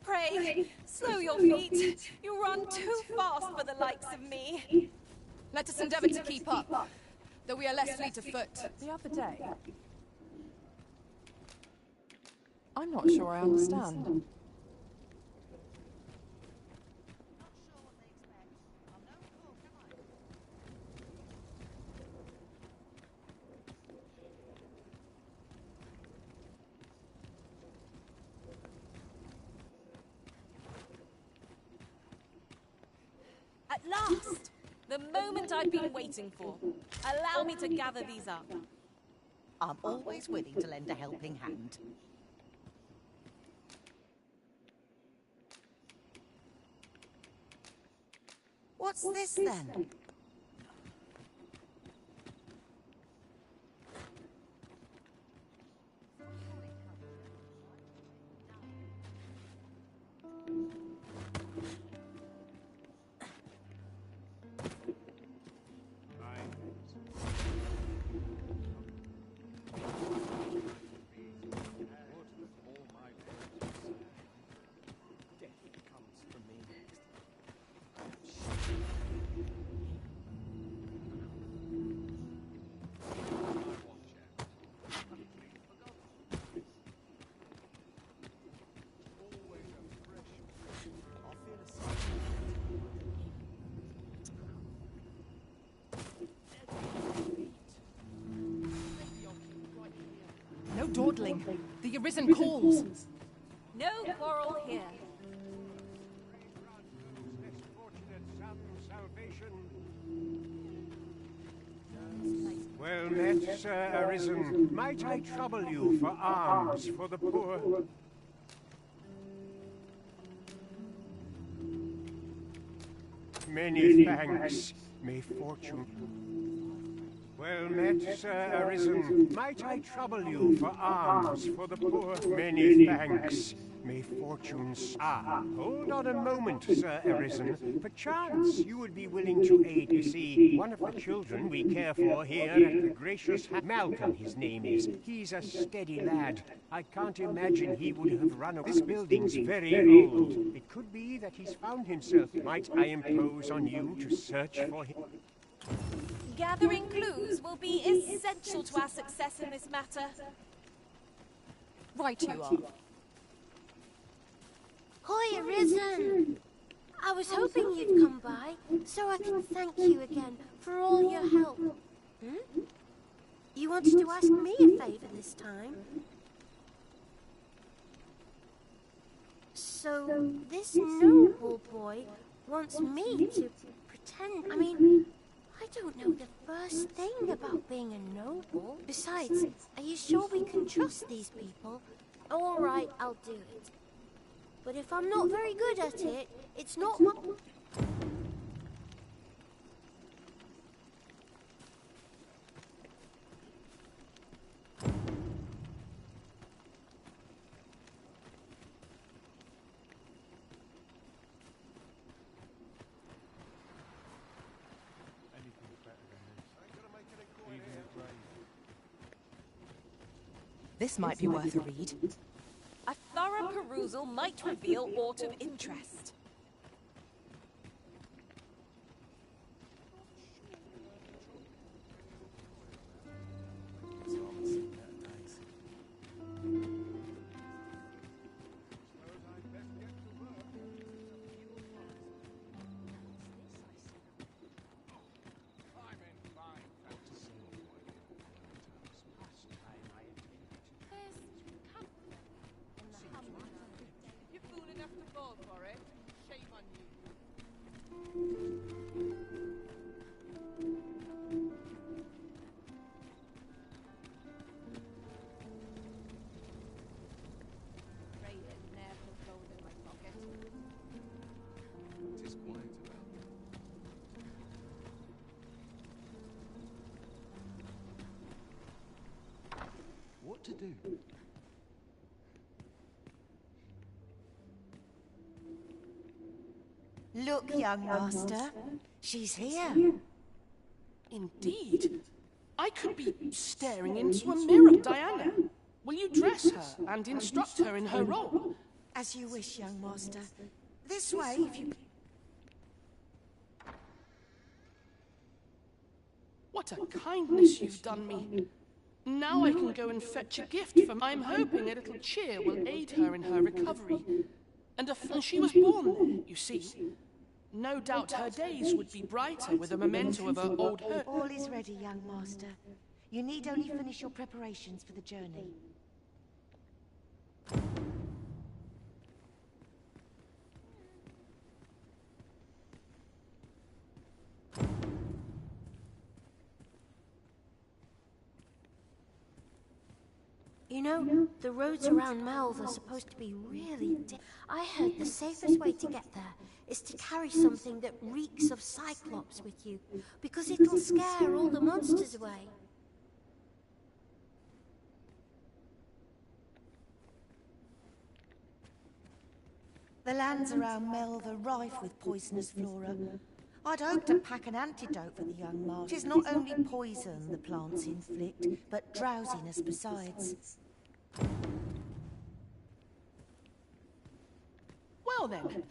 Pray, slow your feet. You run too fast for the likes of me. Let us endeavor to keep up, though we are less fleet of foot. The other day... I'm not sure I understand. At last! The moment I've been waiting for. Allow me to gather these up. I'm always willing to lend a helping hand. What's this then? No dawdling. The Arisen calls. No quarrel here. Well met, Sir Arisen. Might I trouble you for alms for the poor? Many thanks. May fortune... Well met, Sir Arisen. Might I trouble you for alms for the poor? Many thanks. May fortunes... Ah, hold on a moment, Sir Arisen. Perchance you would be willing to aid, you see, one of the children we care for here at the gracious Malcolm, his name is. He's a steady lad. I can't imagine he would have run away. This building's very old. It could be that he's found himself. Might I impose on you to search for him? Gathering clues will be essential to our success in this matter. Right you are. Hi, Arisen! I was hoping you'd come by, so I can thank you again for all your help. Hmm? You wanted to ask me a favour this time? So, this noble boy wants me to pretend... I mean, I don't know the first thing about being a noble. Besides, are you sure we can trust these people? All right, I'll do it. But if I'm not very good at it, it's not my... This might be worth a read. A thorough perusal might reveal aught of interest. What to do? Look, young master. She's here. Indeed. I could be staring into a mirror, Diana. Will you dress her and instruct her in her role? As you wish, young master. This way, if you... What a kindness you've done me. Now I can go and fetch a gift for... I'm hoping a little cheer will aid her in her recovery. And she was born there, you see. No doubt her days would be brighter with a memento of her old hurt. All is ready, young master. You need only finish your preparations for the journey. You know, the roads around Melve are supposed to be really I heard the safest way to get there is to carry something that reeks of Cyclops with you, because it'll scare all the monsters away. The lands around Melve are rife with poisonous flora. I'd hoped to pack an antidote for the young master. It is not only poison the plants inflict, but drowsiness besides. Well then,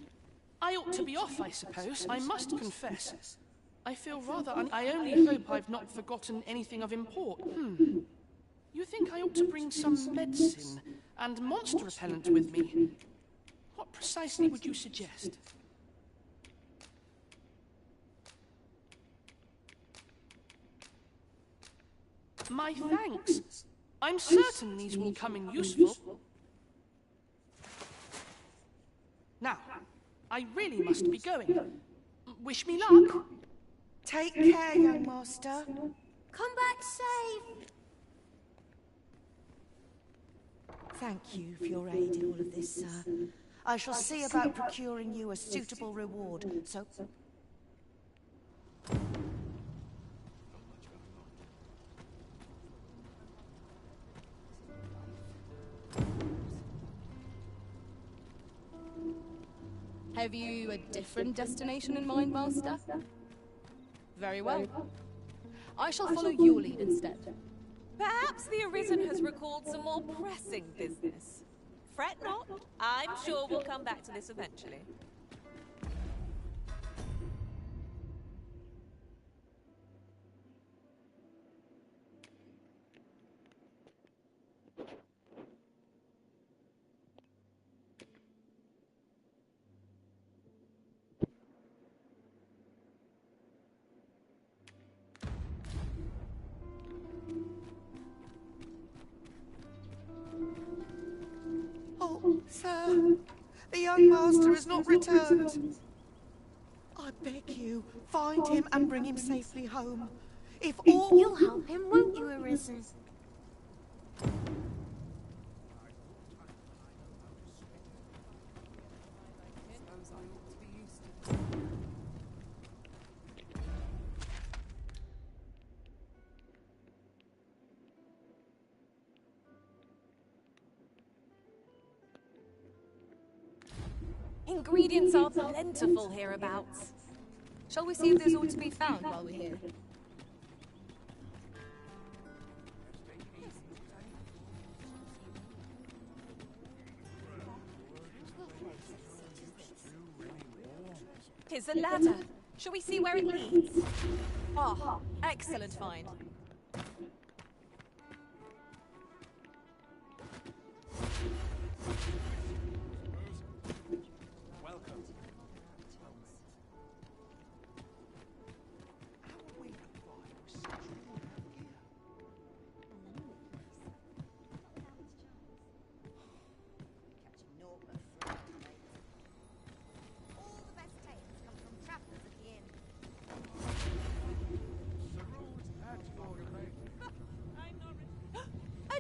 I ought to be off, I suppose. I must confess, I feel rather I only hope I've not forgotten anything of import. You think I ought to bring some medicine and monster repellent with me? What precisely would you suggest? My thanks. I'm certain these will come in useful. Now, I really must be going. Wish me luck. Take care, young master. Come back safe! Thank you for your aid in all of this, sir. I shall see about procuring you a suitable reward, so... Have you a different destination in mind, Master? Very well. I shall follow your lead instead. Perhaps the Arisen has recalled some more pressing business. Fret not. I'm sure we'll come back to this eventually. Oh, sir, the young master has not returned. I beg you, find him and bring him safely home. If all... You'll help him, won't you, Arisen? Ingredients are plentiful hereabouts. Shall we see if there's aught to be found while we're here? Here's a ladder. Shall we see where it leads? Ah, excellent find.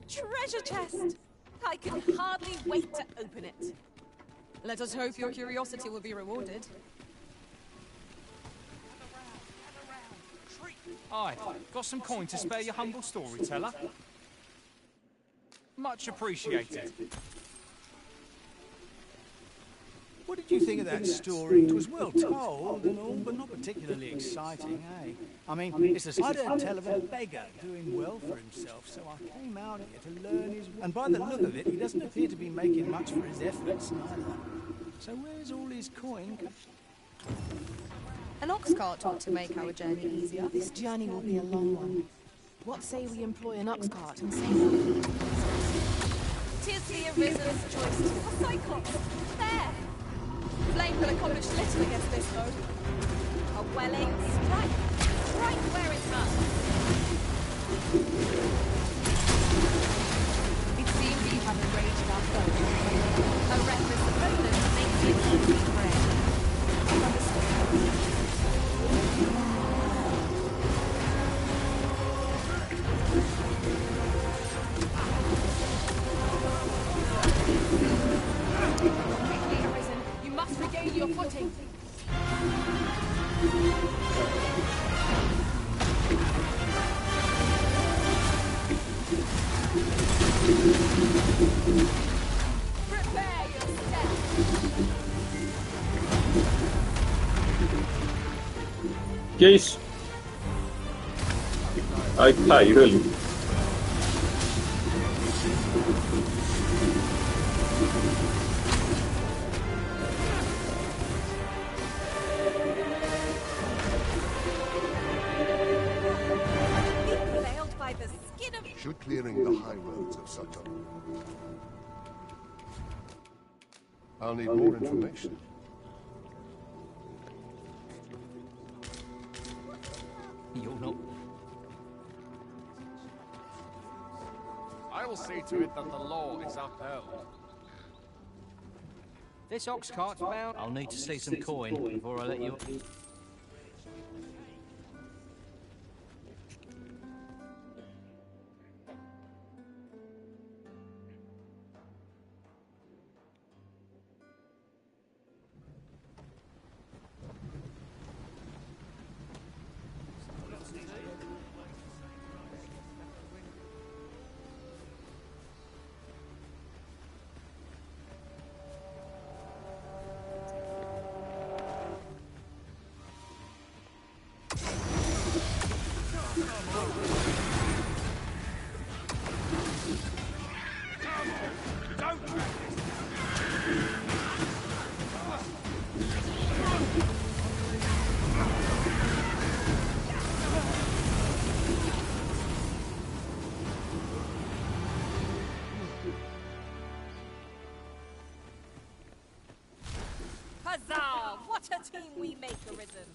Treasure chest! I can hardly wait to open it. Let us hope your curiosity will be rewarded. Aye, got some coin to spare your humble storyteller? Much appreciated. What did you think of that story? It was well told and all, but not particularly exciting, eh? I mean, I'd heard tell of a beggar doing well for himself, so I came out here to learn his... And by the look of it, he doesn't appear to be making much for his efforts, neither. So where's all his coin? An ox cart ought to make our journey easier. This journey will be a long one. What say we employ an ox cart and sail? Tis the Arisen's choice. A Cyclops! There! Flame will accomplish little against this foe. A welling strike! Strike where it must! It seems you have enraged our foe. A reckless opponent makes it easy prey. Quickly, Arisen, you must regain your footing. Prepare your step. Que isso? Ai, caiu ali. Veiled by the skin of... Should clearing the high roads of Sutton. I'll need more information. You're not... I will see to it that the law is upheld. This ox cart's bound. I'll need to see some coin before I let you... Huzzah! What a team we make, Arisen!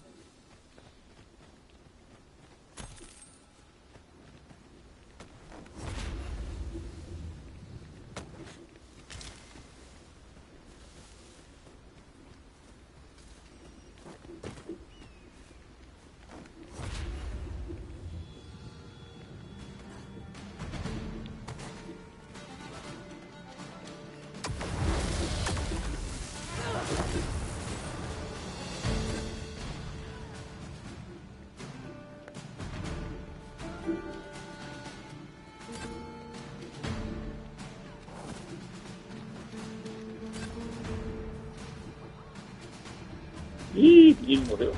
Ih, ele morreu.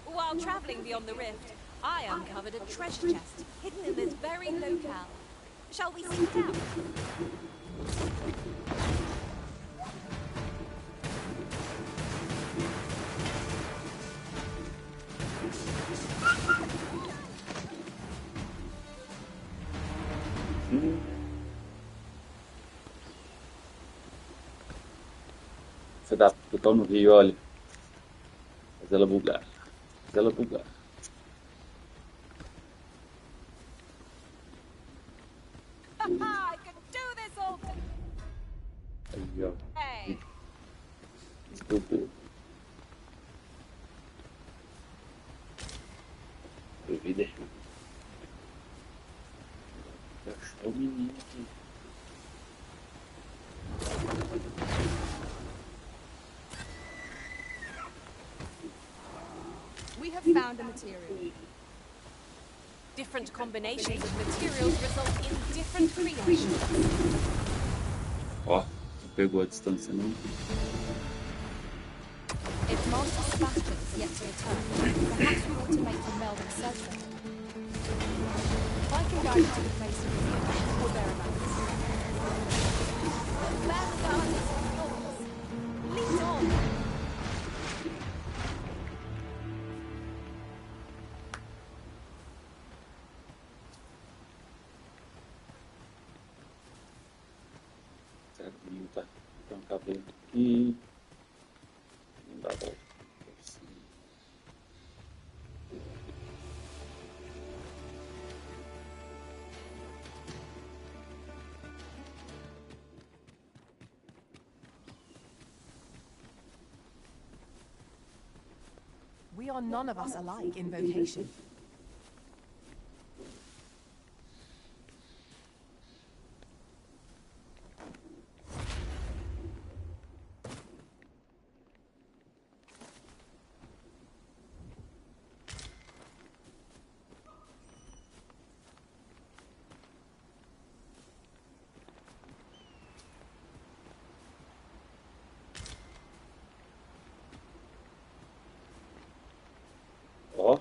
While traveling beyond the rift, I uncovered a treasure chest hidden in this very locale. Shall we seek it out? Você dá total no rio, olha. Faz ela bugar. Faz ela bugar. I can do this all. Aí, ó. Hey. Estupendo. Duvida. É o menino aqui. We have found a material. Different combinations of materials result in different creations. Ó, não pegou a distância não. If Master Sebastian is yet to return, perhaps we ought to make for Melvin Sedgwick. If I can guide you to the place of his or thereabouts. Vanguard is yours. Lead on. Será que o menino tá com o cabelo aqui? Não dá a volta. We are none of us alike in vocation. Ó.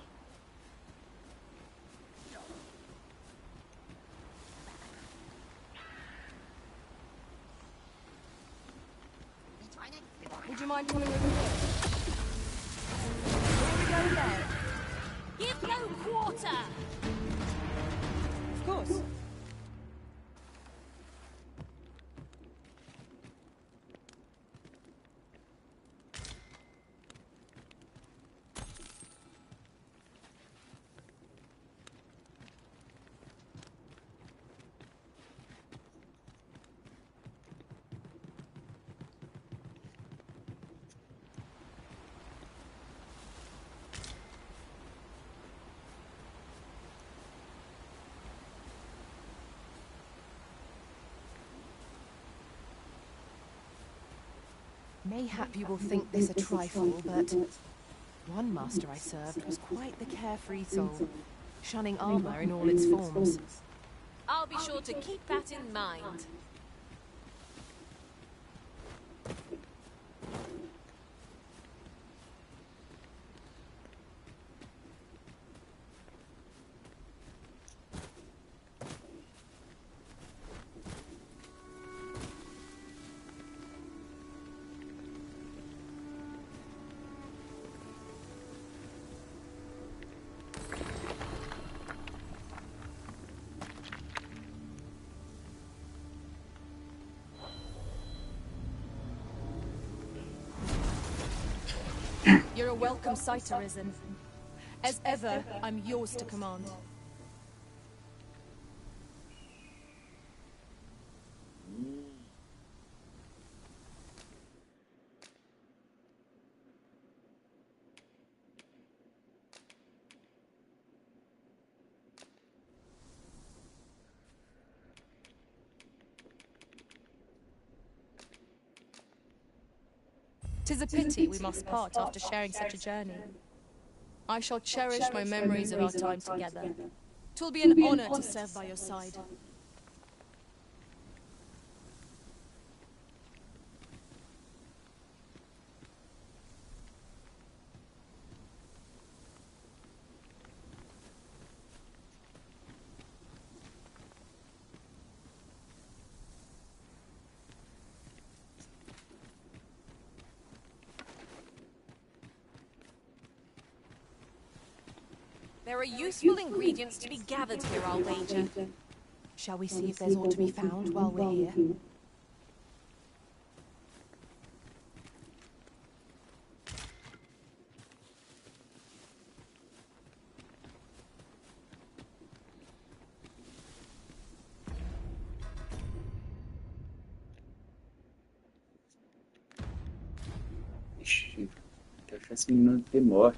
Would you mind coming over here? Here we go then. Give no quarter! Of course. Mayhap you will think this a trifle, but one master I served was quite the carefree soul, shunning armor in all its forms. I'll be sure to keep that in mind. You're a welcome sight, Arisen. As ever, I'm yours to command. Tis a pity we must part after sharing such a journey. I shall cherish my memories of our time together. 'Twill be an honor to serve by your side. There are useful ingredients to be gathered here, I'll wager. Shall we see if there's aught to be found while we're here? Ixi, quero achar esse menino de morre.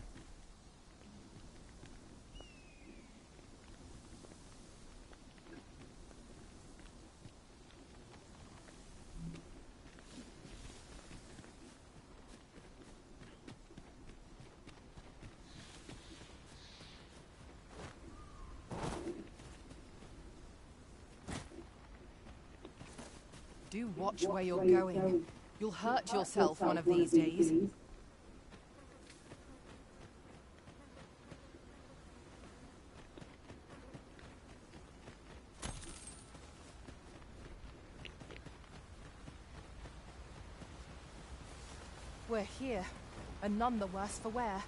Do watch where you're going. You'll hurt yourself one of these days. We're here, and none the worse for wear.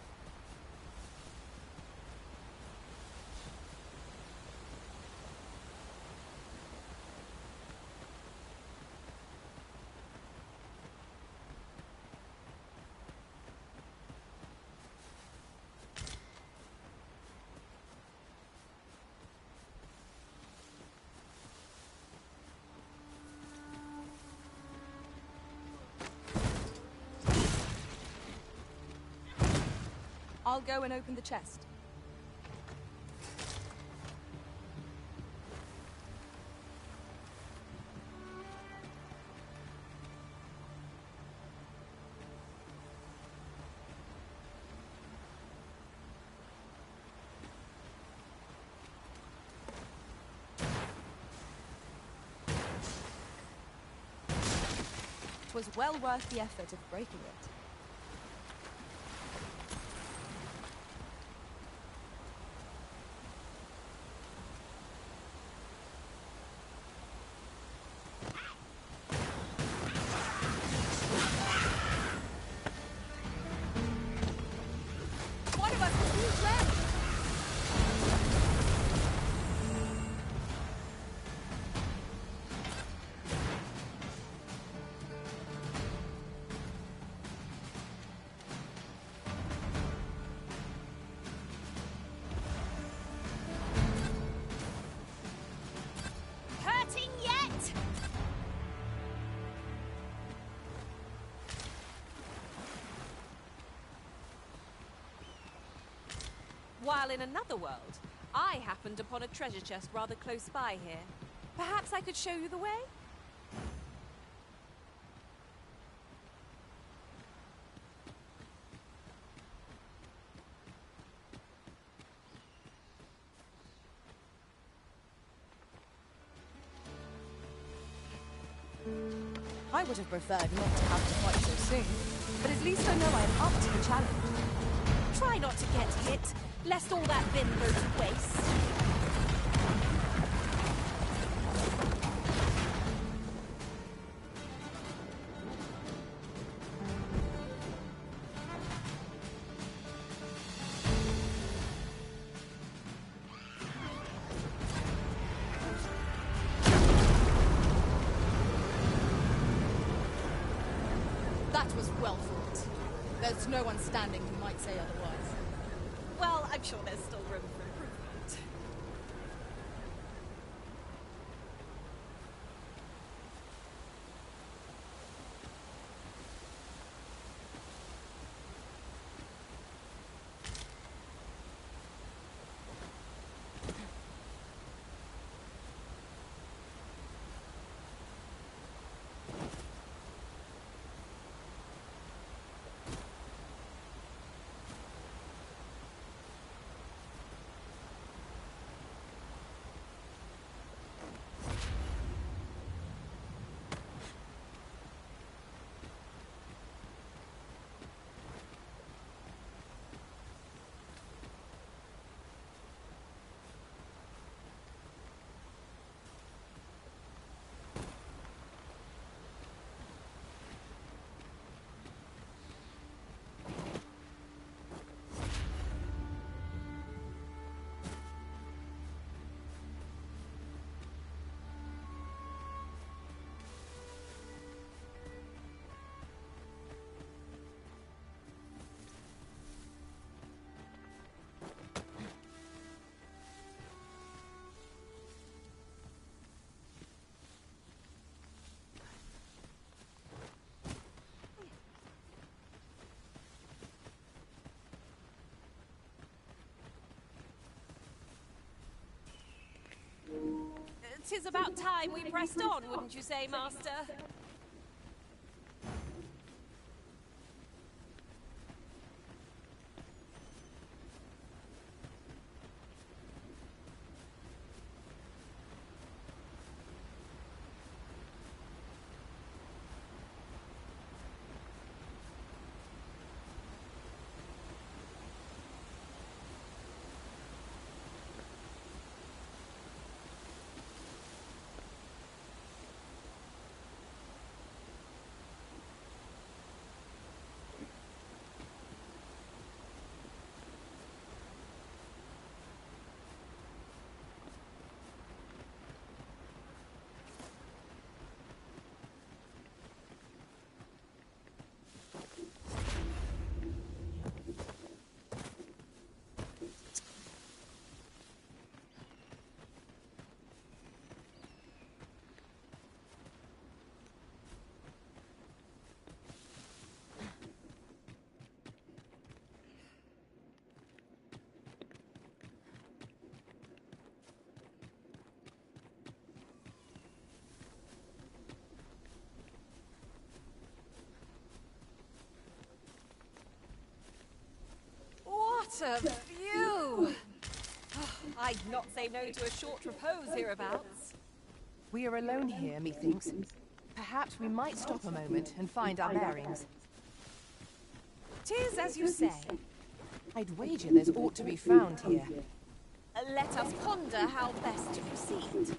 'I'll go and open the chest. It was well worth the effort of breaking it. While in another world, I happened upon a treasure chest rather close by here. Perhaps I could show you the way? I would have preferred not to have to fight so soon, but at least I know I'm up to the challenge. Try not to get hit, lest all that vim go to waste. That was well fought. There's no one standing who might say otherwise. Well, I'm sure there's still room for improvement. Tis about time we pressed on, wouldn't you say, Master? What a view! I'd not say no to a short repose hereabouts. We are alone here, methinks. Perhaps we might stop a moment and find our bearings. 'Tis as you say. I'd wager there's aught to be found here. Let us ponder how best to proceed.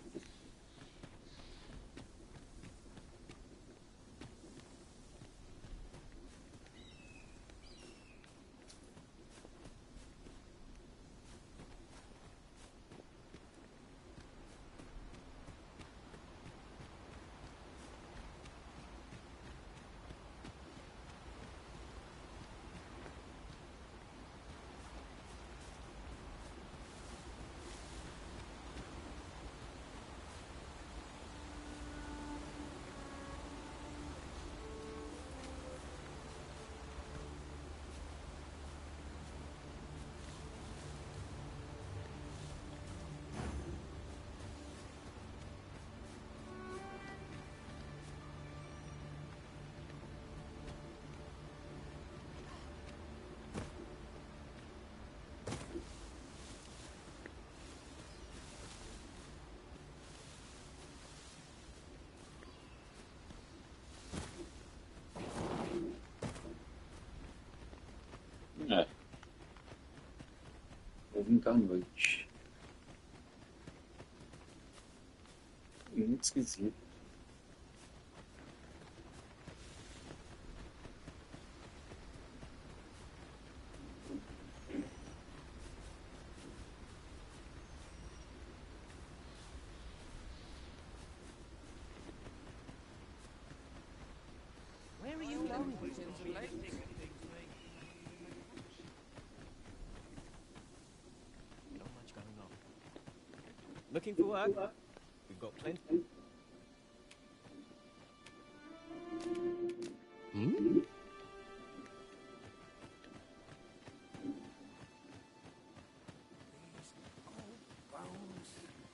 É. Vou vir cá à noite. Muito esquisito. Where are you going? Not much going on. Looking for work? We've got plenty. Hmm?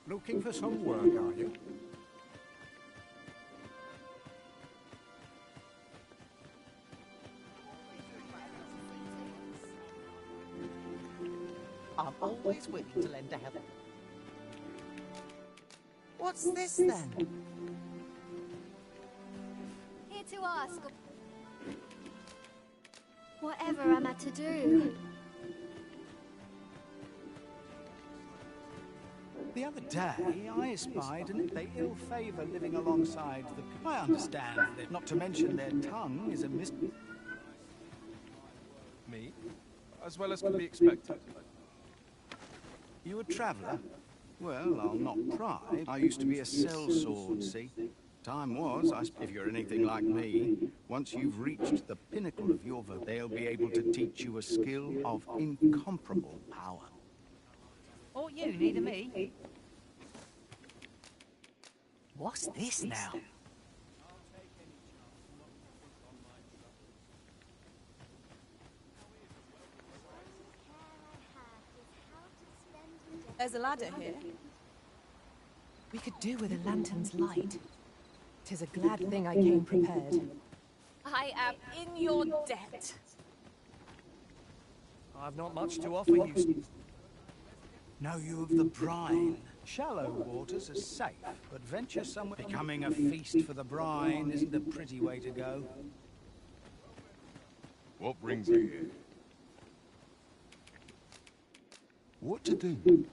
Looking for some work, are you? I'm always willing to lend a hand. What's this then? Here to ask. Whatever am I to do? The other day, I espied and they ill favour living alongside the people. I understand that, not to mention their tongue is a Me? As well as could be expected. You a traveller? Well, I'll not pry. I used to be a sellsword, see? Time was, if you're anything like me, once you've reached the pinnacle of your they'll be able to teach you a skill of incomparable power. Oh, you need a me? What's this now? There's a ladder here. We could do with a lantern's light. 'Tis a glad thing I came prepared. I am in your debt. I've not much to offer you. Know you of the brine? Shallow waters are safe, but venture somewhere. Becoming a feast for the brine isn't a pretty way to go. What brings you here? What to do?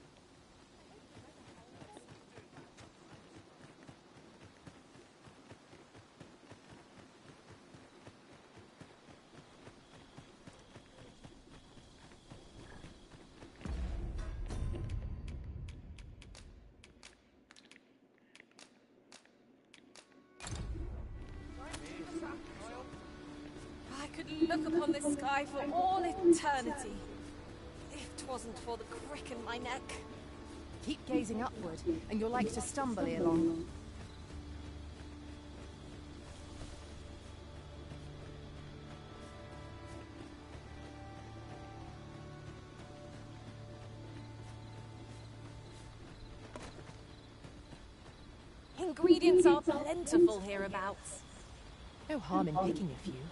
I could look upon this sky for all eternity. If 'twasn't for the crick in my neck. Keep gazing upward, and you're like to stumble ere long. Ingredients are plentiful hereabouts. No harm in picking a few.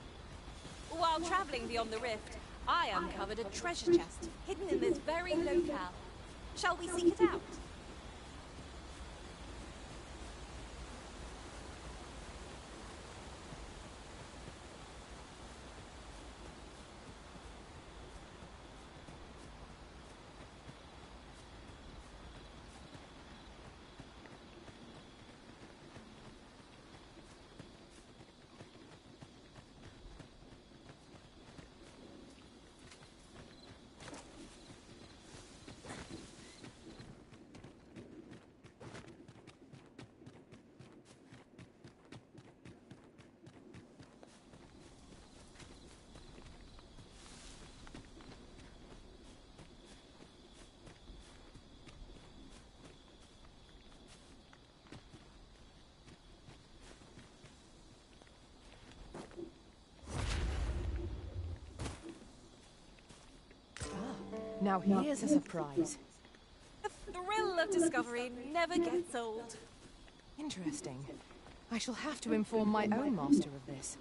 While traveling beyond the rift, I uncovered a treasure chest hidden in this very locale. Shall we seek it out? Now here's a surprise. The thrill of discovery never gets old. Interesting. I shall have to inform my own master of this.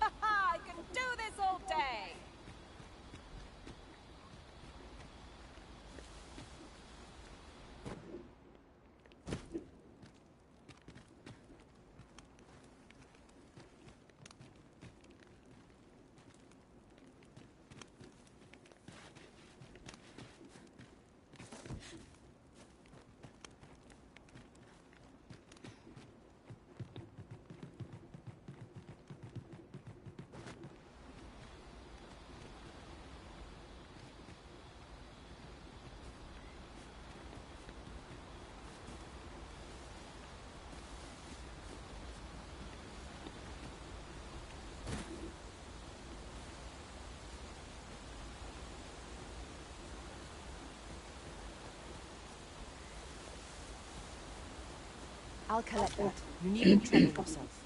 I can do this all day! I'll collect that. You needn't trouble yourself.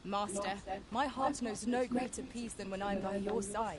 Master, my heart knows no greater peace than when I'm by your side.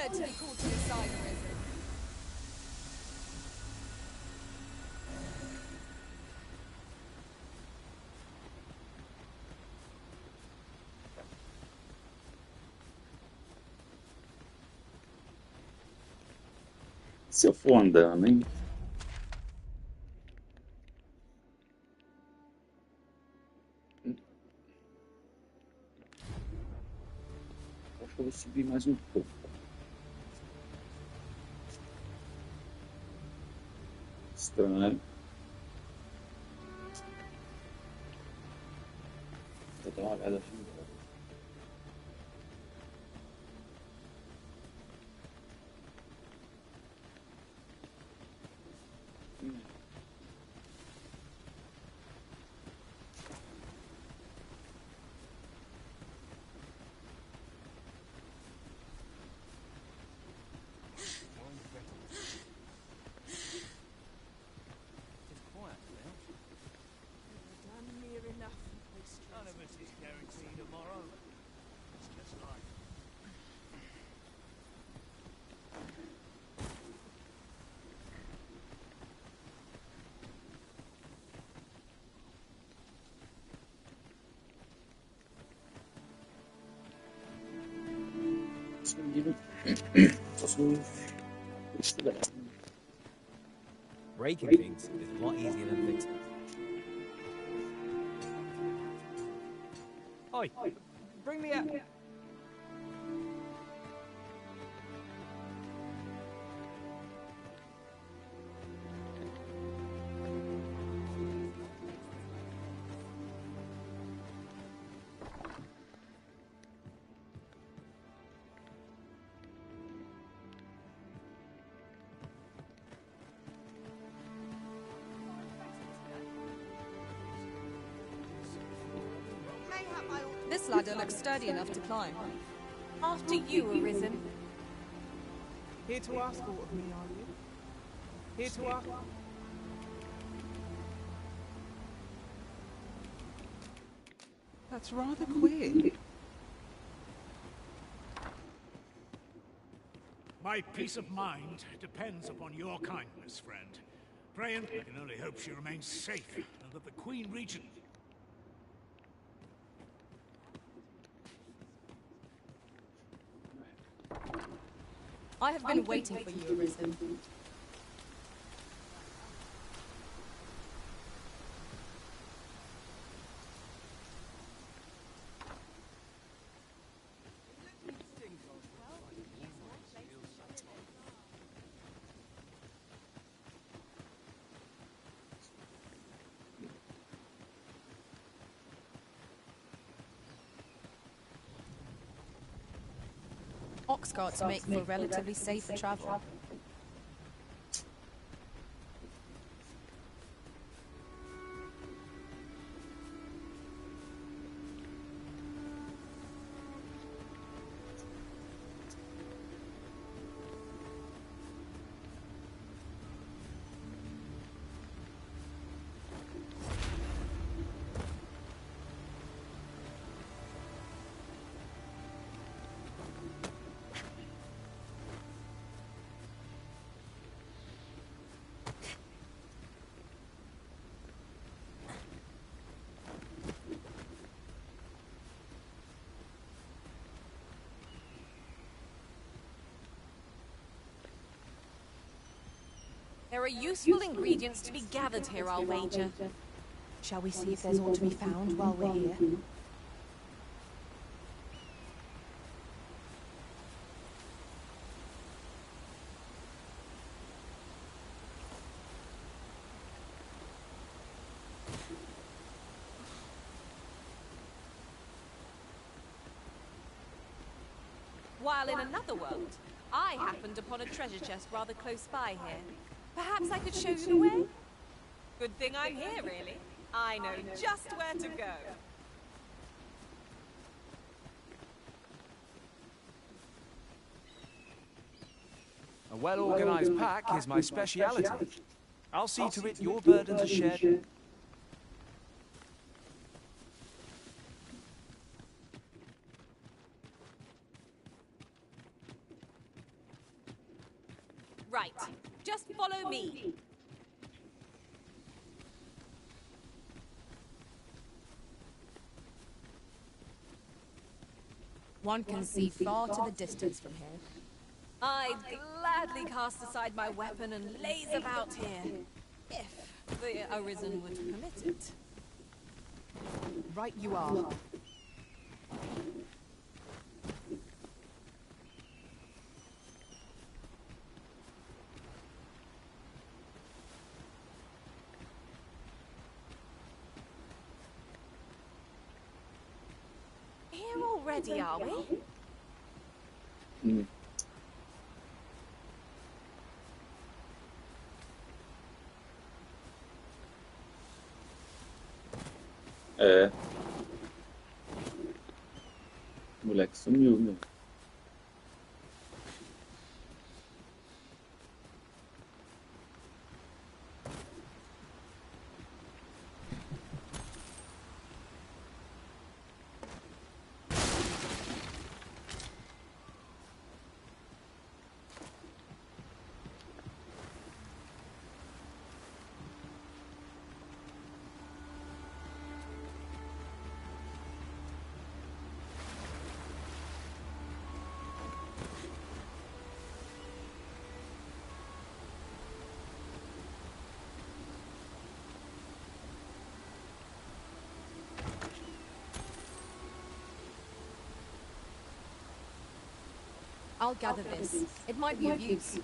honoured to be called to your side, Arisen. Se eu for andando, hein? Acho que eu vou subir mais um pouco. Estranho. Vou dar uma olhada assim. Breaking things is a lot easier than fixing. Oi, bring me up. This ladder looks sturdy enough to climb. After you, Arisen. Here to ask aught of me, are you? Here to ask... That's rather queer. My peace of mind depends upon your kindness, friend. Pray and I can only hope she remains safe and that the Queen Regent... I have been waiting for you, Arisen. Ox carts make for relatively safer travel. There are useful ingredients to be gathered here, I'll wager. Shall we see if there's aught to be found while we're here? While in another world, I happened upon a treasure chest rather close by here. Perhaps I could show you the way? Good thing I'm here, really. I know just where to go. A well-organized pack is my speciality. I'll see to it your burdens are shared. Right. Just follow me. One can see far to the distance from here. I'd gladly cast aside my weapon and laze about here, if the Arisen would permit it. Right you are. Here already, are we? Hmm. Moleque sumiu, meu. I'll gather this. It might be of use.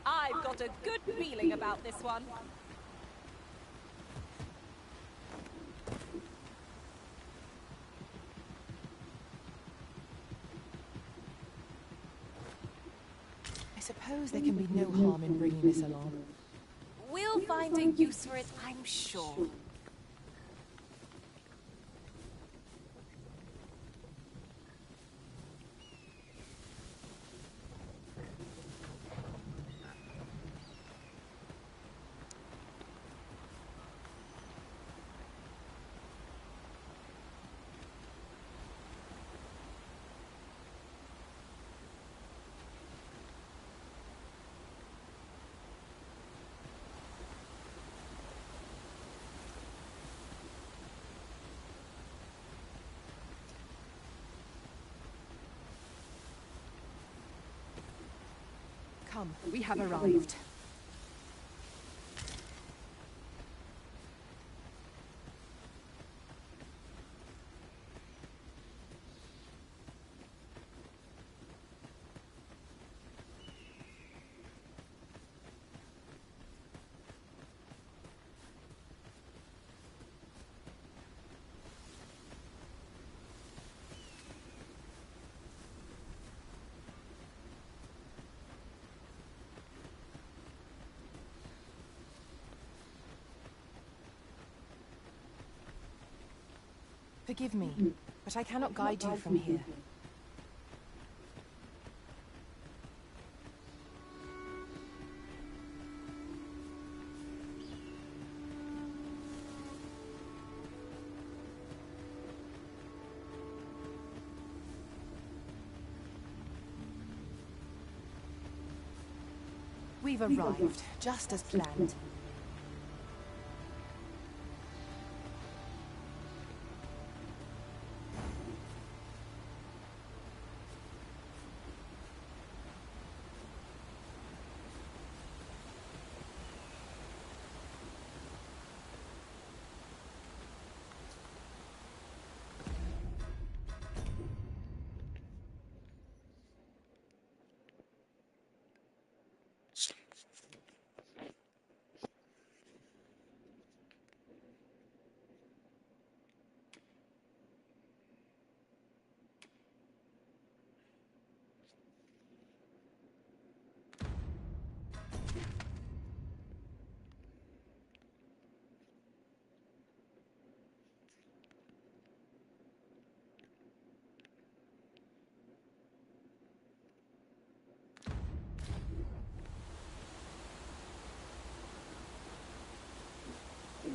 I've got a good feeling about this one. I suppose there can be no harm in bringing this along. We'll find a use for it, I'm sure. Come, we have arrived. Forgive me, but I cannot guide you from here. We've arrived, just as planned.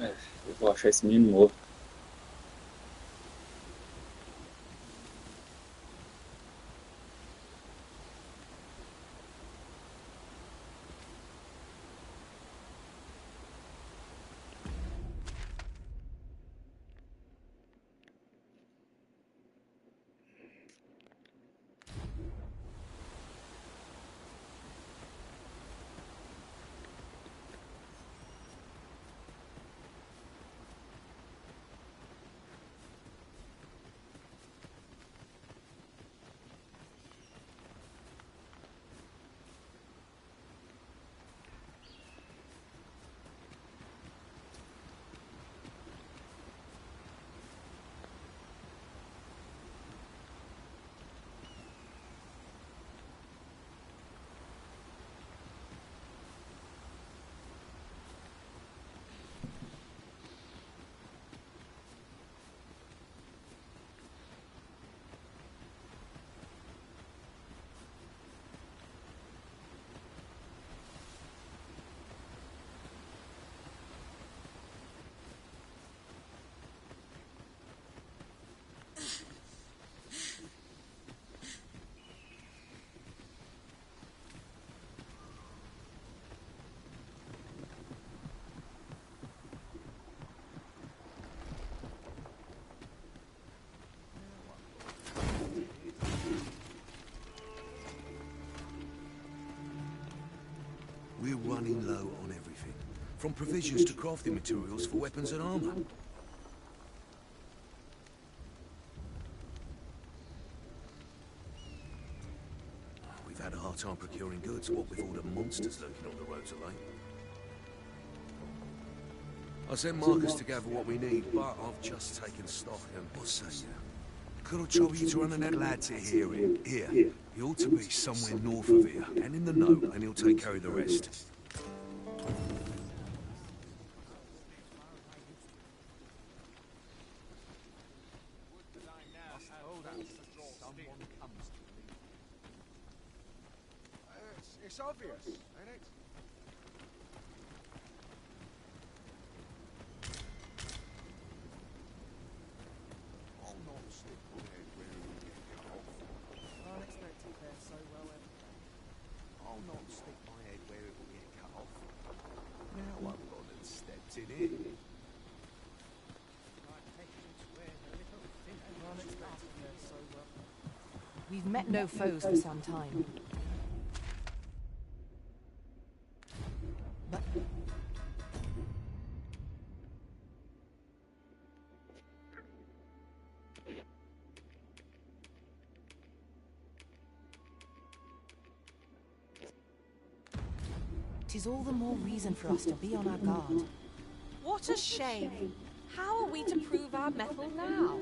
Eu vou achar esse menino morto. We're running low on everything, from provisions to crafting materials for weapons and armor. We've had a hard time procuring goods, what with all the monsters lurking on the roads of late. I sent Marcus to gather what we need, but I've just taken stock and what say you? Could I trouble you to run an glad to hear him? Here, he ought to be somewhere north of here, and in the know, and he'll take care of the rest. It's obvious, ain't it? I'll not stick my head where it will get cut off. Unexpected there so well every day. I'll not stick my head where it will get cut off. Now I've gone and stepped in it. Unexpected there so well. We've met no foes for some time. But tis all the more reason for us to be on our guard. What a shame. How are we to prove our mettle now?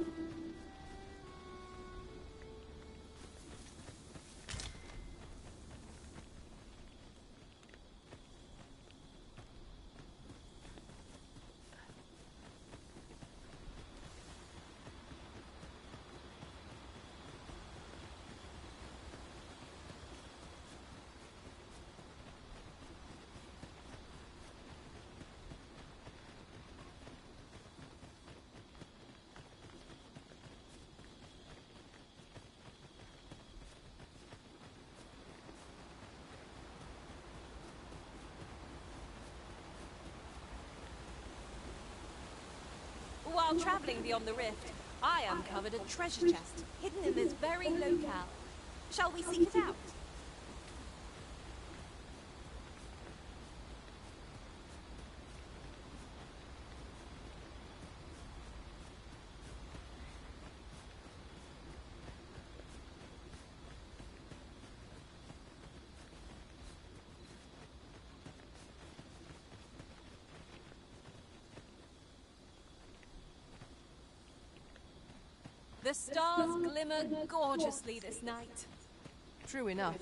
While traveling beyond the rift, I uncovered a treasure chest hidden in this very locale. Shall we seek it out? The stars glimmer gorgeously this night. True enough.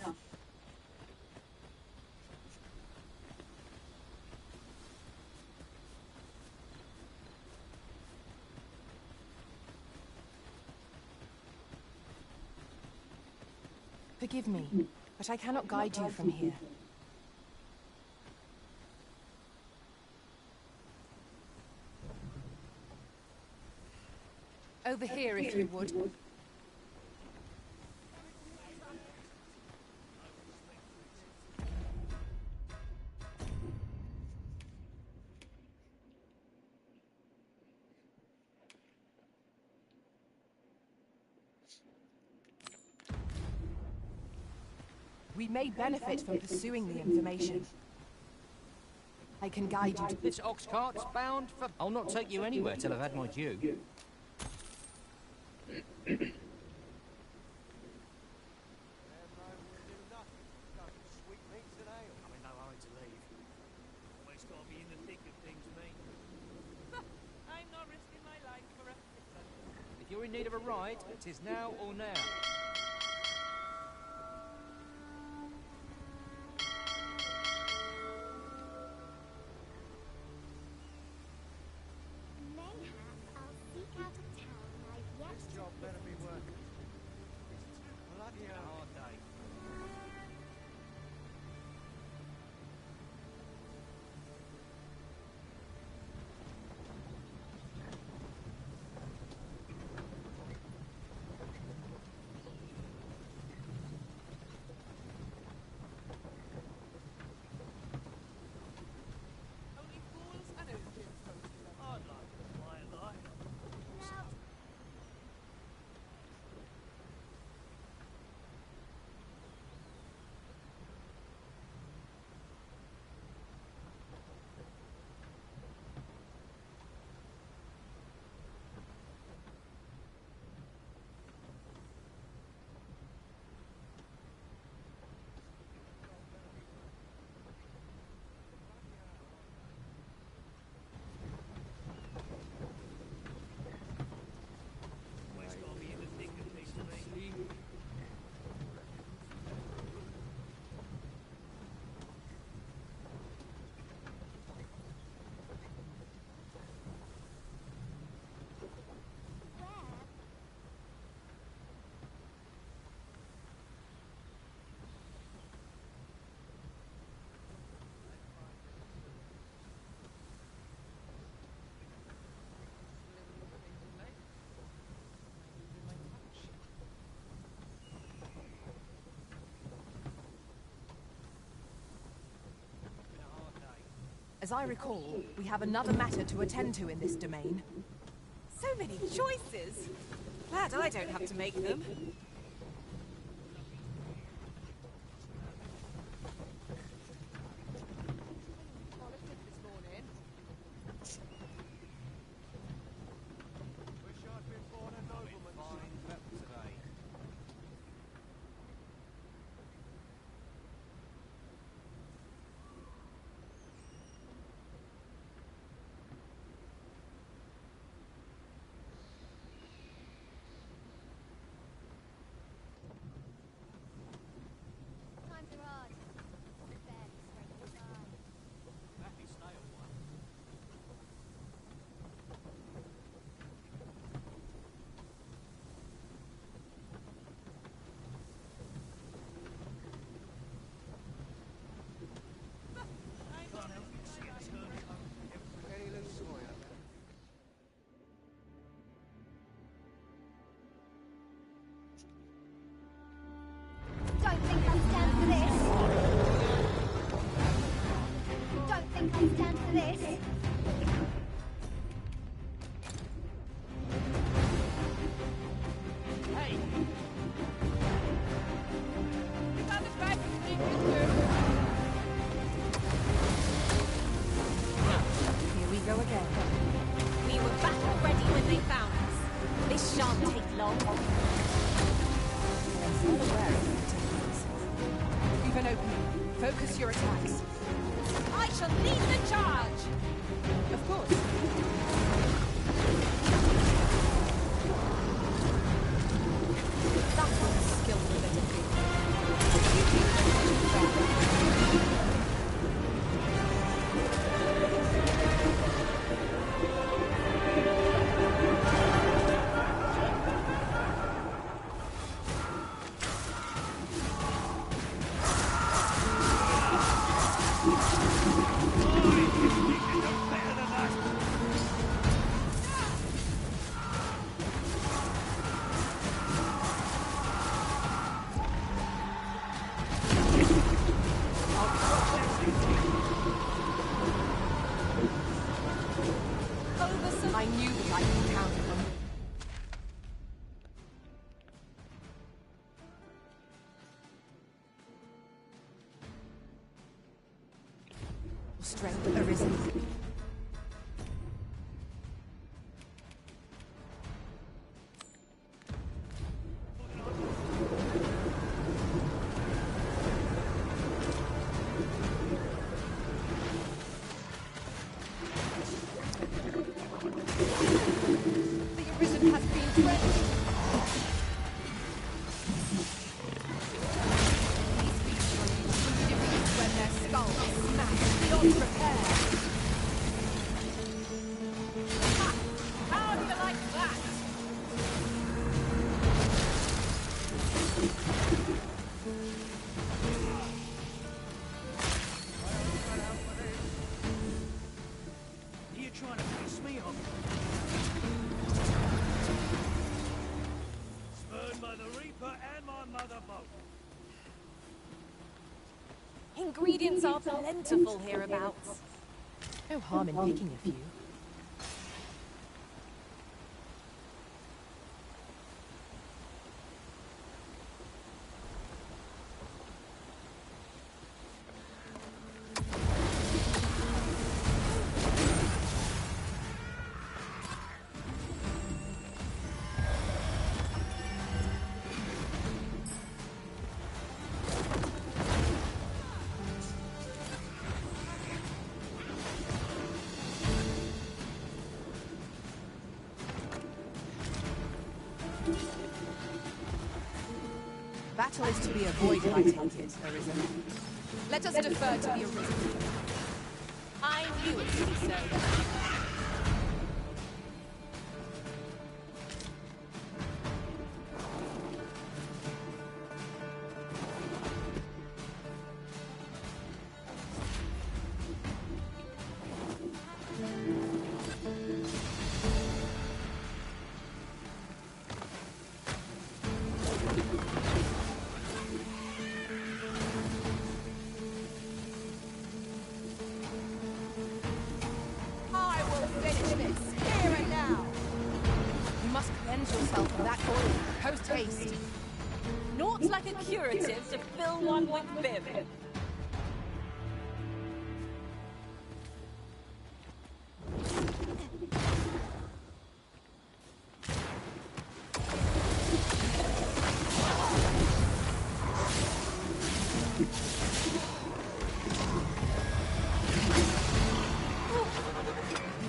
Forgive me, but I cannot guide you from here. Tá. Over here, if you would. We may benefit from pursuing the information. I can guide you to... This ox cart's bound for... I'll not take you anywhere till I've had my due. If you're in need of a ride, 'tis now or now. As I recall, we have another matter to attend to in this domain. So many choices. Glad I don't have to make them. Don't think I stand for this. Don't think I stand for this. Hey! Here we go again. We were battle ready when they found us. This shan't take long. I'm not aware of the activities. Leave an opening. Focus your attacks. I shall lead the charge! Of course. That was a skillful bit of food. over some... I knew that I could count on them. Strength arisen. Ingredients are plentiful hereabouts. No harm in picking a few. Battle is to be avoided, I take it, Arisen. Let us defer to the Arisen. I knew it to be so. Yourself of that oil, post haste. Naught like a curative to fill one with vim.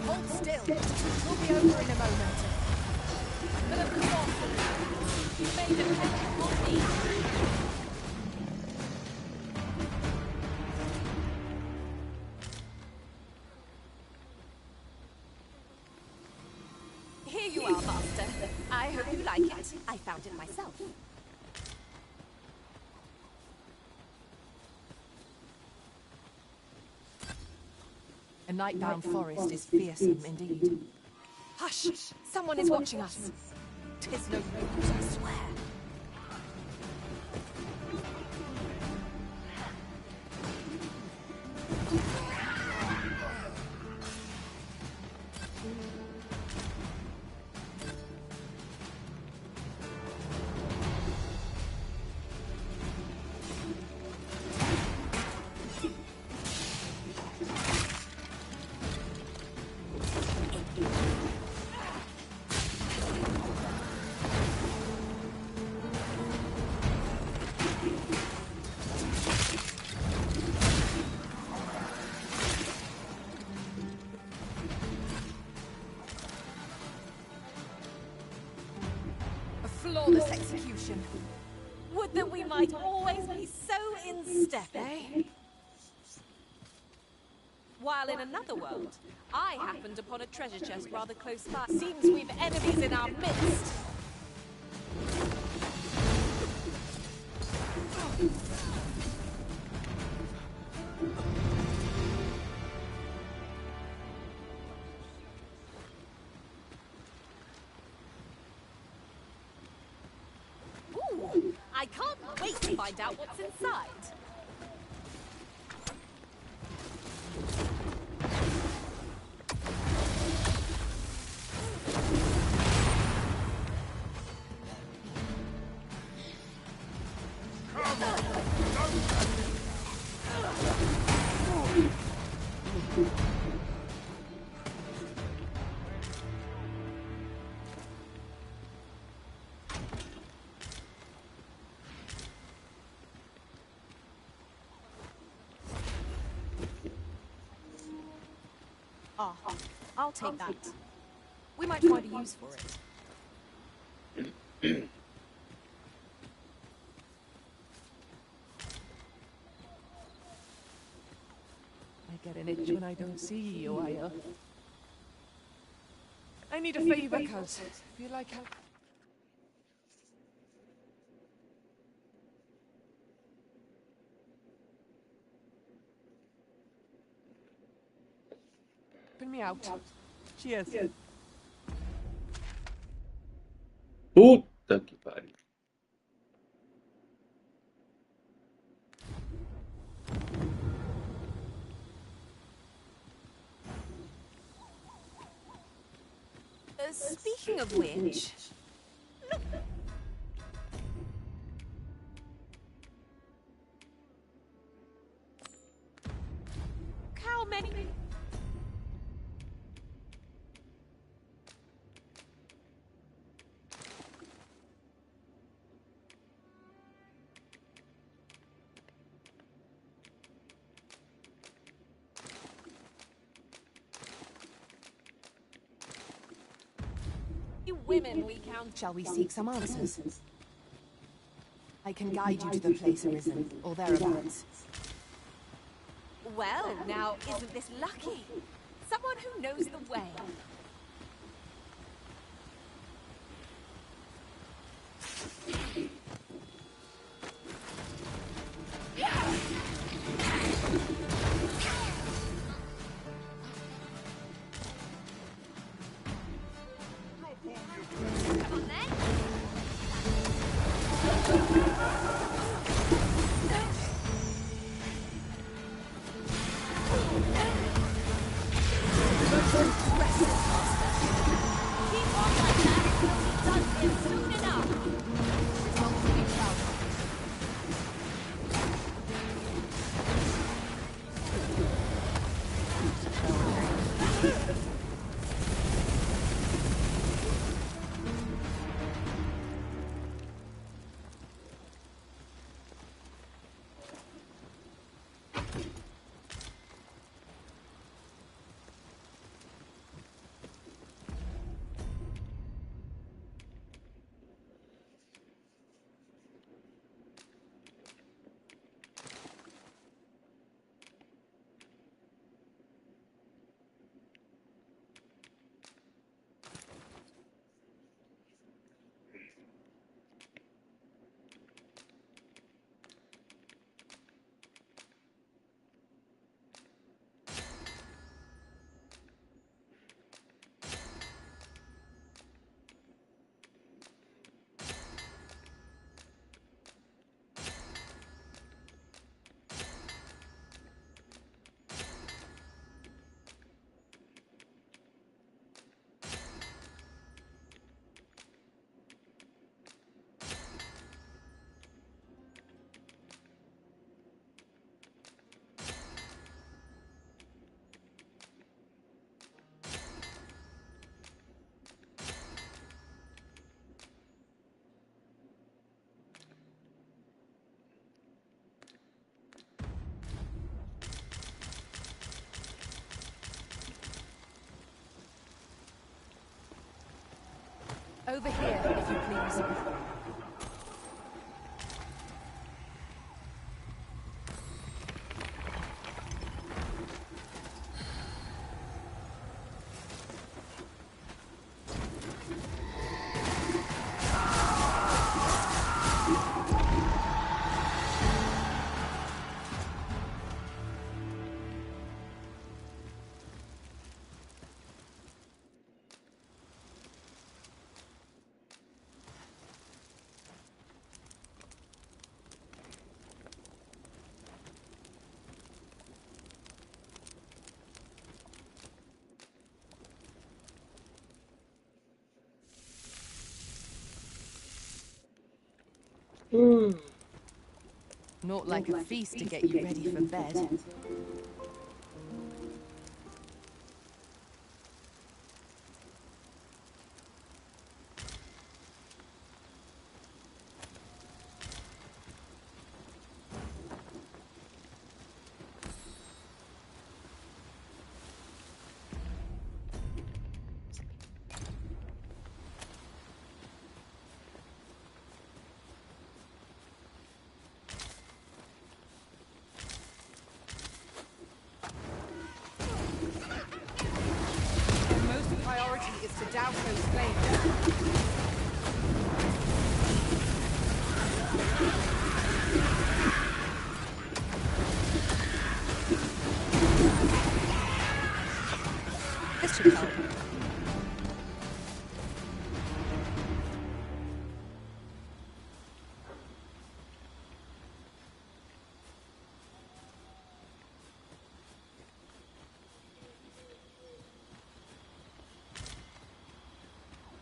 Hold still. We'll be over in a moment. But of course, you may depend on me. Here you are, Master. I hope you like it. I found it myself. A night-bound forest is fearsome indeed. Hush! Someone is watching us. 'Tis no news, I swear. Flawless execution. Would that we might always be so in step, eh? While in another world, I happened upon a treasure chest rather close by. Seems we've enemies in our midst. I can't wait to find out what's inside. Ah, I'll take that. We might find a use for it. I get an itch when I don't see you, Aya. I need a favor, cuz. Feel like how... Open me out. Cheers. Puta que pariu. Speaking of which... Look. How many... women we count. Shall we seek some answers? I can guide you to the place arisen, or thereabouts. Well, now, isn't this lucky? Someone who knows the way. Over here, if you please. Not like a feast to get you ready for bed. douse those flames. This should help.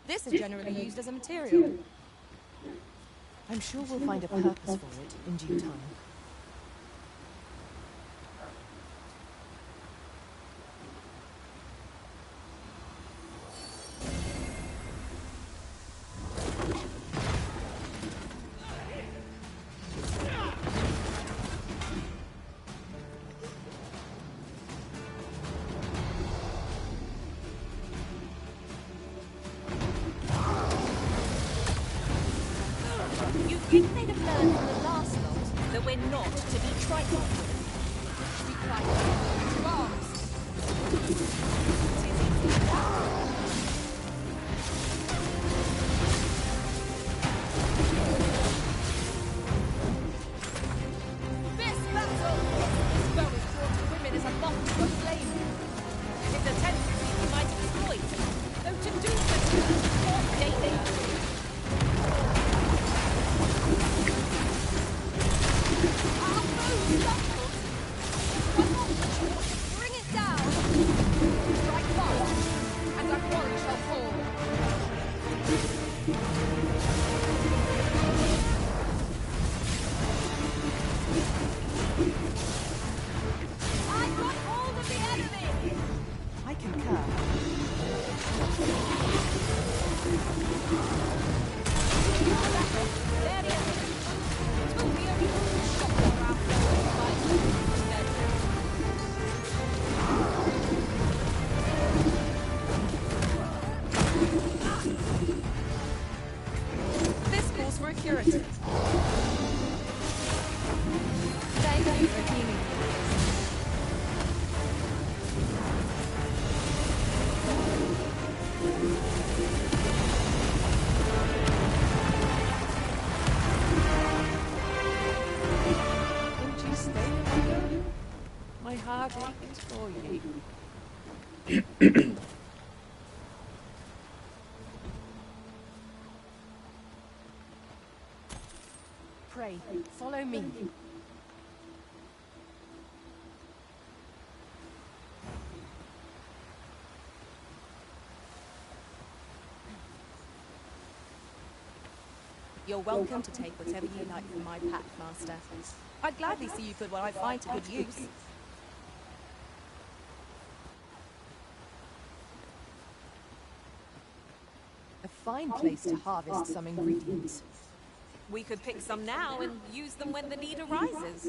This is generally used as a material. I'm sure we'll find a purpose for it in due time. You'd think they'd have learned from the last lot that we're not to be trifled with. Be quiet. To arms. This battle! This bow is drawn to women as a moth to a flame. It's a tendency we might exploit, though to do such is not daily. Bring it down! Strike fast, and our quarry shall fall. I got hold of the enemy! I concur. There he is. It will be a real shock for our forward This calls for a curative. Thank you for healing me. Won't you stay, Mago? My heart aches for you. Pray, follow me. You're welcome to take whatever you like from my pack, Master. I'd gladly see you put what I find to good use. A fine place to harvest some ingredients. We could pick some now and use them when the need arises.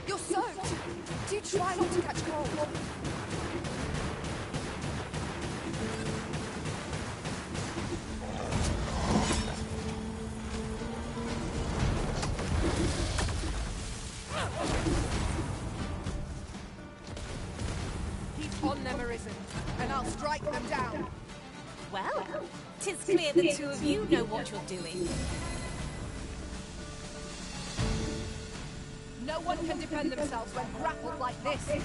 You're soaked! Do try not to catch cold. Keep on them, Arisen, and I'll strike them down. Well, 'tis clear the two of you know what you're doing. No one can defend themselves when grappled like this.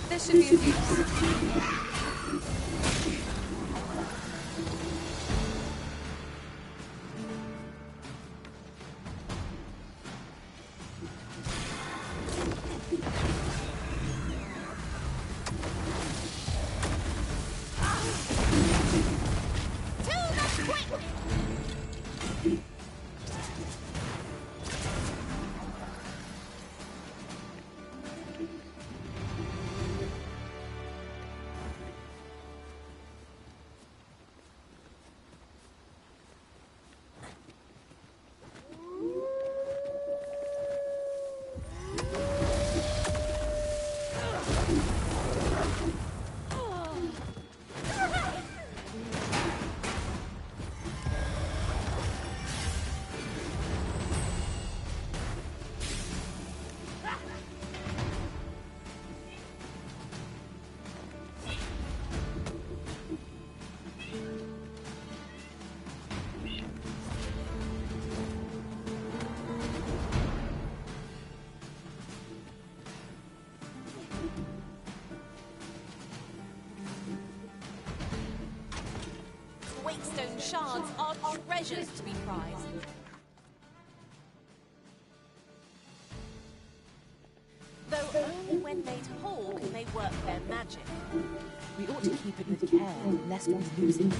This should be of use. Shakestone shards are treasures to be prized. Though only when made whole can they work their magic. We ought to keep it with care, lest we lose it.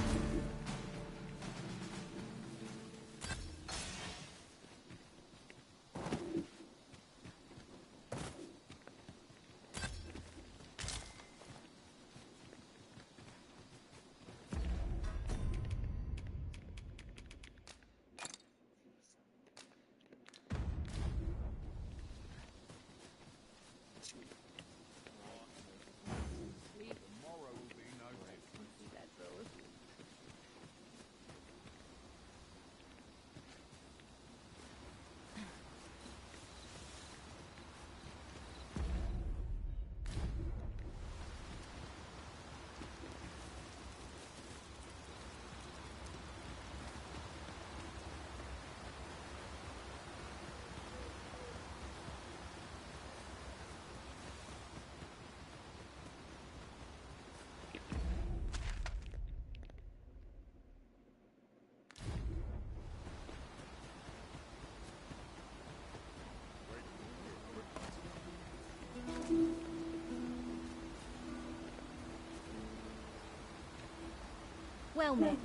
Well met.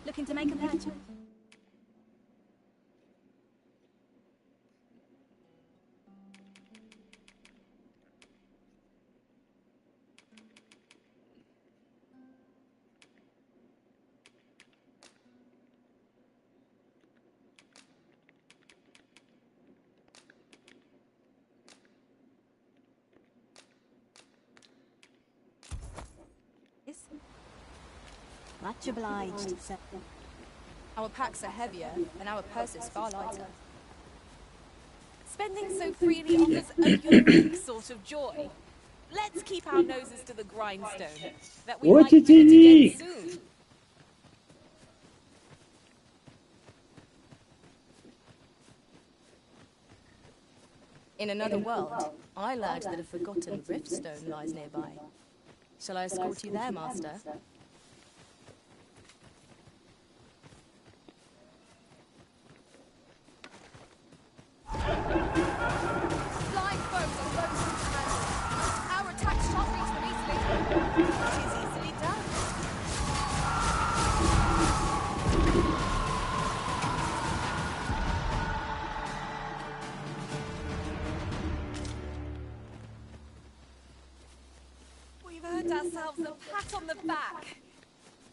Looking to make a purchase? Much obliged, sir. Our packs are heavier, and our purses far lighter. Spending so freely offers a unique sort of joy. Let's keep our noses to the grindstone, that we might do it again soon. In another world, I learned that a forgotten riftstone lies nearby. Shall I escort you there, Master? Flying foes are loathsome to handle. Our attacks shan't reach them easily. It is easily done. We've earned ourselves a pat on the back.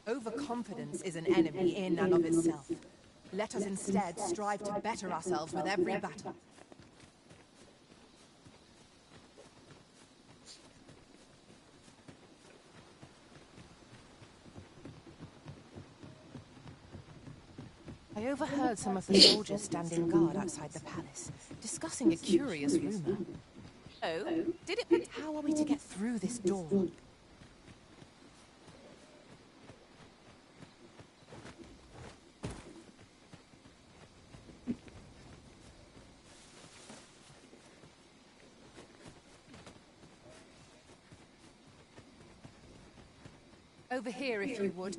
Overconfidence is an enemy in and of itself. Let us instead strive to better ourselves with every battle. I overheard some of the soldiers standing guard outside the palace, discussing a curious rumor. Oh, did it? How are we to get through this door? Over here, if you would.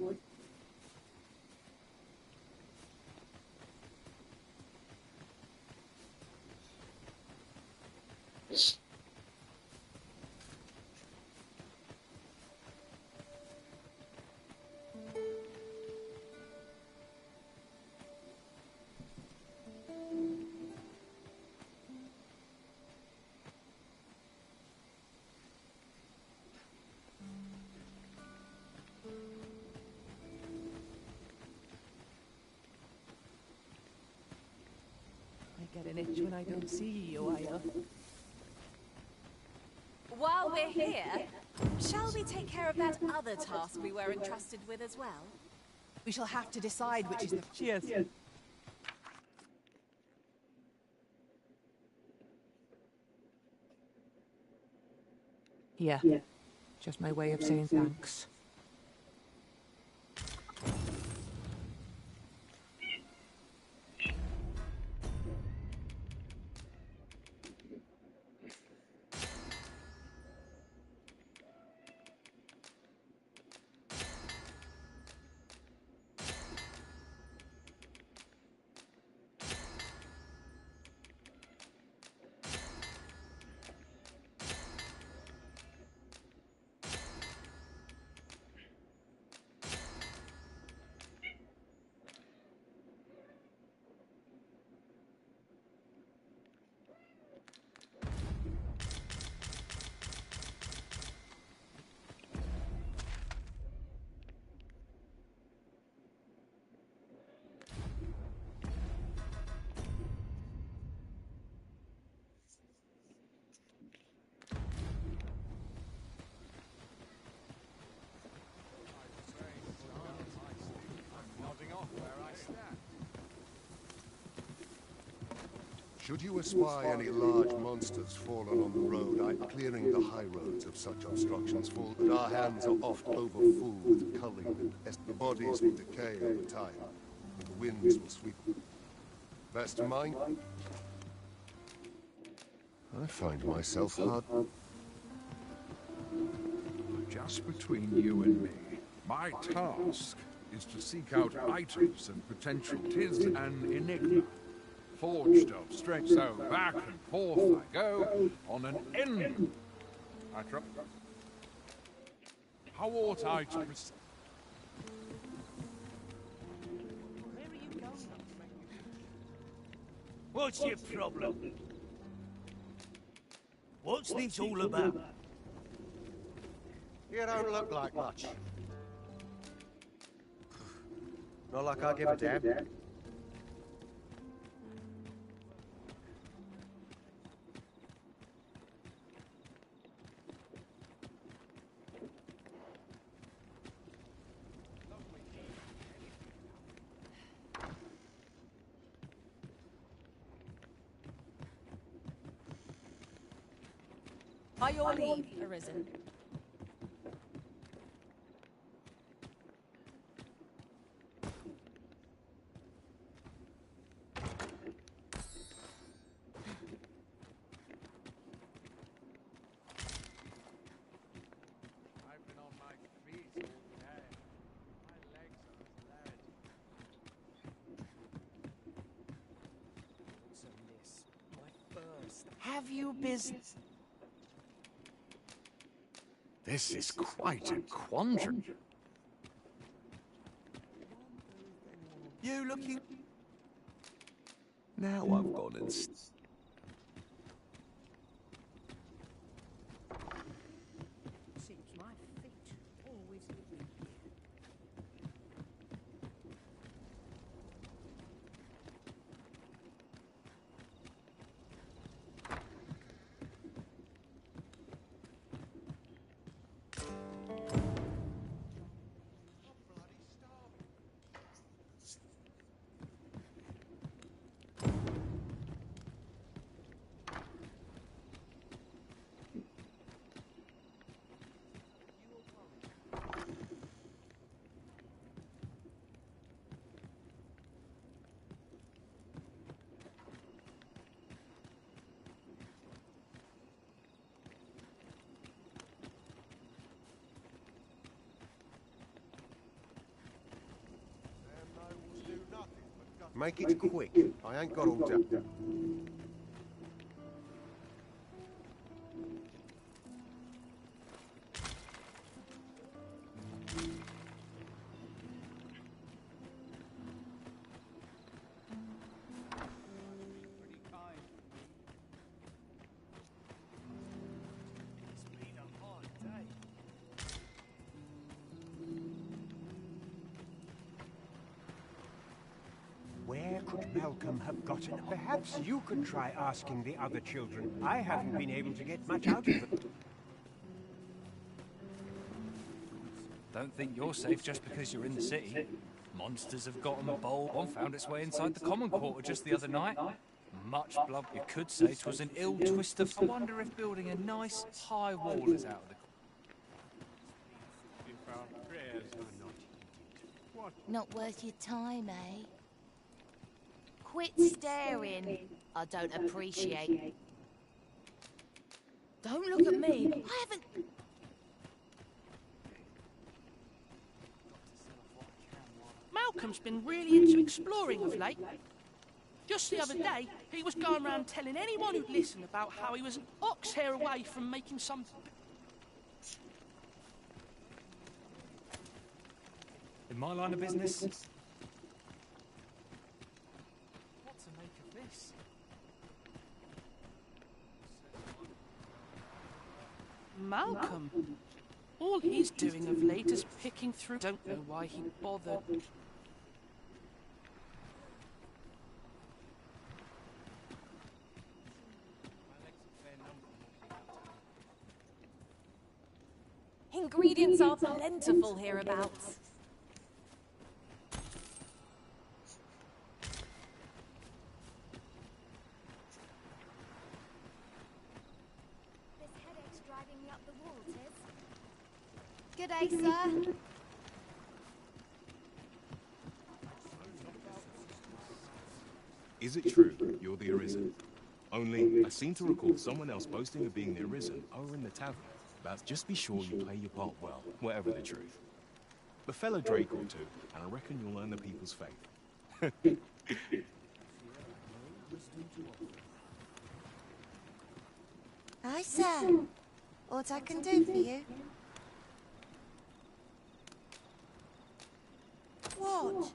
I get an itch when I don't see you, Aya. While we're here, shall we take care of that other task we were entrusted with as well? We shall have to decide which is the... Cheers. Yeah. Just my way of saying thanks. Should you espy any large monsters fallen on the road, clearing the high roads of such obstructions full that our hands are oft overfull with culling and the bodies will decay over time, and the winds will sweep them. Best mind? I find myself hard. Just between you and me, my task is to seek out items and potential. 'Tis an enigma, forged of strength. So back and forth I go on an end. How ought I to proceed? What's your problem? What's this all about? You don't look like much. Not like I give a damn. By your leave, Arisen. Have you business? This is quite a quandary. You looking? Now I've gone and... Seems my feet always lead me here. Make it quick. I ain't got all day. Where could Malcolm have gotten? Perhaps you could try asking the other children. I haven't been able to get much out of them. Don't think you're safe just because you're in the city. Monsters have gotten bold. One found its way inside the common quarter just the other night. Much blood. You could say 'twas an ill twist of... I wonder if building a nice high wall is out of the... If our prayers are not heeded, what? Not worth your time, eh? Quit staring. I don't appreciate. Don't look at me. I haven't... Malcolm's been really into exploring of late. Just the other day, he was going around telling anyone who'd listen about how he was an ox hair away from making some... In my line of business... What to make of this? Malcolm? All he's doing of late is picking through... Don't know why he bothered. Ingredients are plentiful hereabouts. Good day, sir. Is it true you're the Arisen? Only, I seem to recall someone else boasting of being the Arisen over in the tavern. But just be sure you play your part well, whatever the truth. The fellow Drake or two, and I reckon you'll earn the people's faith. Hi, sir. What I can do for you? What?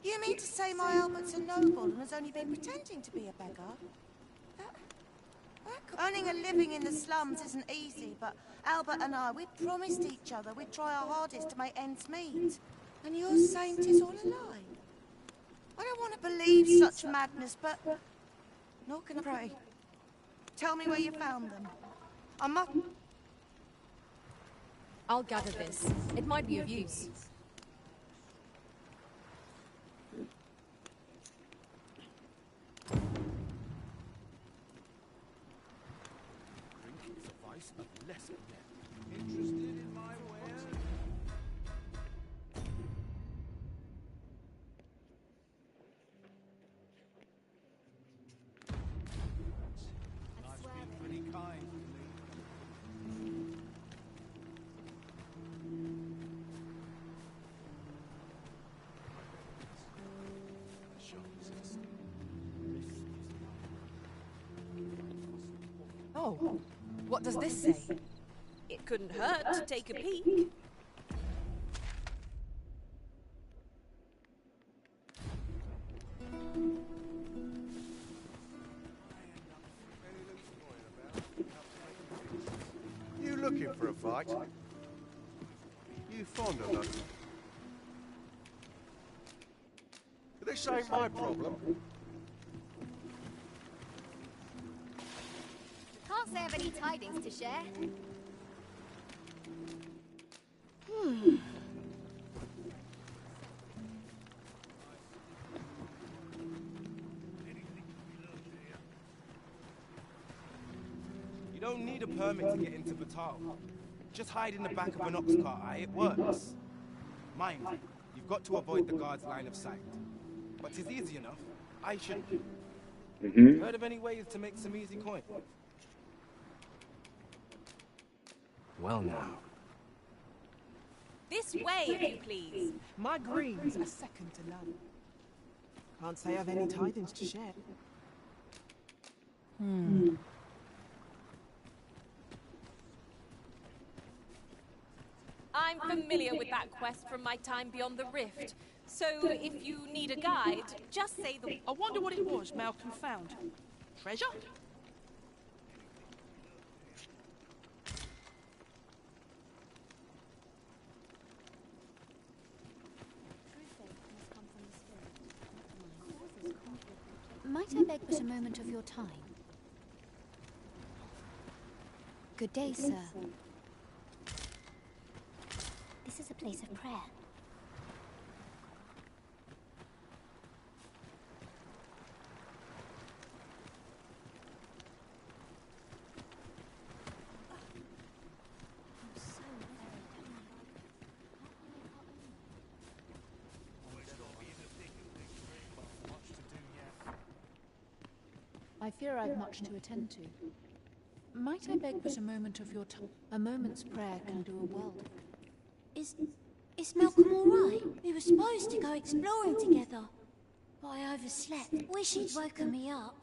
You mean to say my Albert's a noble and has only been pretending to be a beggar? Earning a living in the slums isn't easy, but Albert and I, we promised each other we'd try our hardest to make ends meet. And you're saying 'tis all a lie? I don't want to believe such madness, but... Not gonna pray. Tell me where you found them. I must... I'll gather this. It might be of use. Interested in my wares? Life's been pretty kind to me. Oh, what does this say? It couldn't hurt to take a peek. You looking for a fight? You fond of them? This ain't my problem. Can't say I have any tidings to share. You don't need a permit to get into Batal. Just hide in the back of an ox cart, aye? It works. Mind, you've got to avoid the guard's line of sight. But it's easy enough. I should... Heard of any ways to make some easy coin? Well now. This way, if you please. My greens are second to none. Can't say I've any tidings to share. I'm familiar with that quest from my time beyond the rift. So if you need a guide, just say the... I wonder what it was Malcolm found. Treasure? Might I beg but a moment of your time? Good day, sir. This is a place of prayer. I fear I've much to attend to. Might I beg but a moment of your time? A moment's prayer can do a world of good. Is Malcolm all right? We were supposed to go exploring together. But I overslept. Wish he'd woken me up.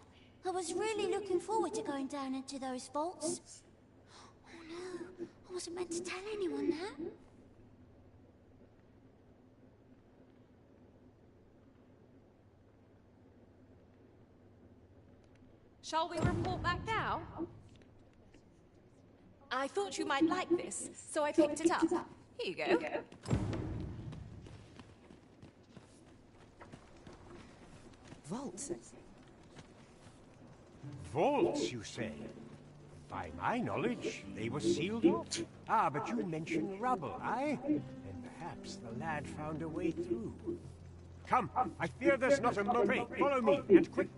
I was really looking forward to going down into those vaults. Oh no, I wasn't meant to tell anyone that. Shall we report back now? I thought you might like this, so I picked it up. Here you go. Vaults? Vaults, you say? By my knowledge, they were sealed off. Ah, but you mentioned rubble, aye? And perhaps the lad found a way through. Come, I fear there's not a moment. Follow me, and quick.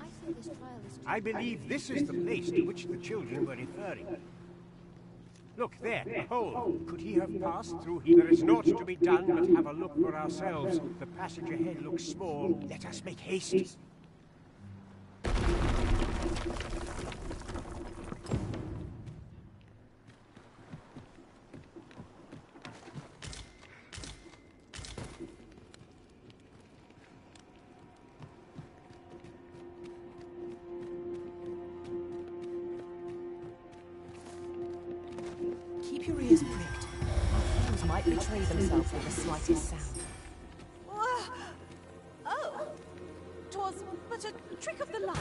I fear this trial is I believe this is the place to which the children were referring. Look there, a hole. Could he have passed through here? There is naught to be done but have a look for ourselves. The passage ahead looks small. Let us make haste. Keep your ears pricked. Our foes might betray themselves with the slightest sound. Oh, 'twas but a trick of the light.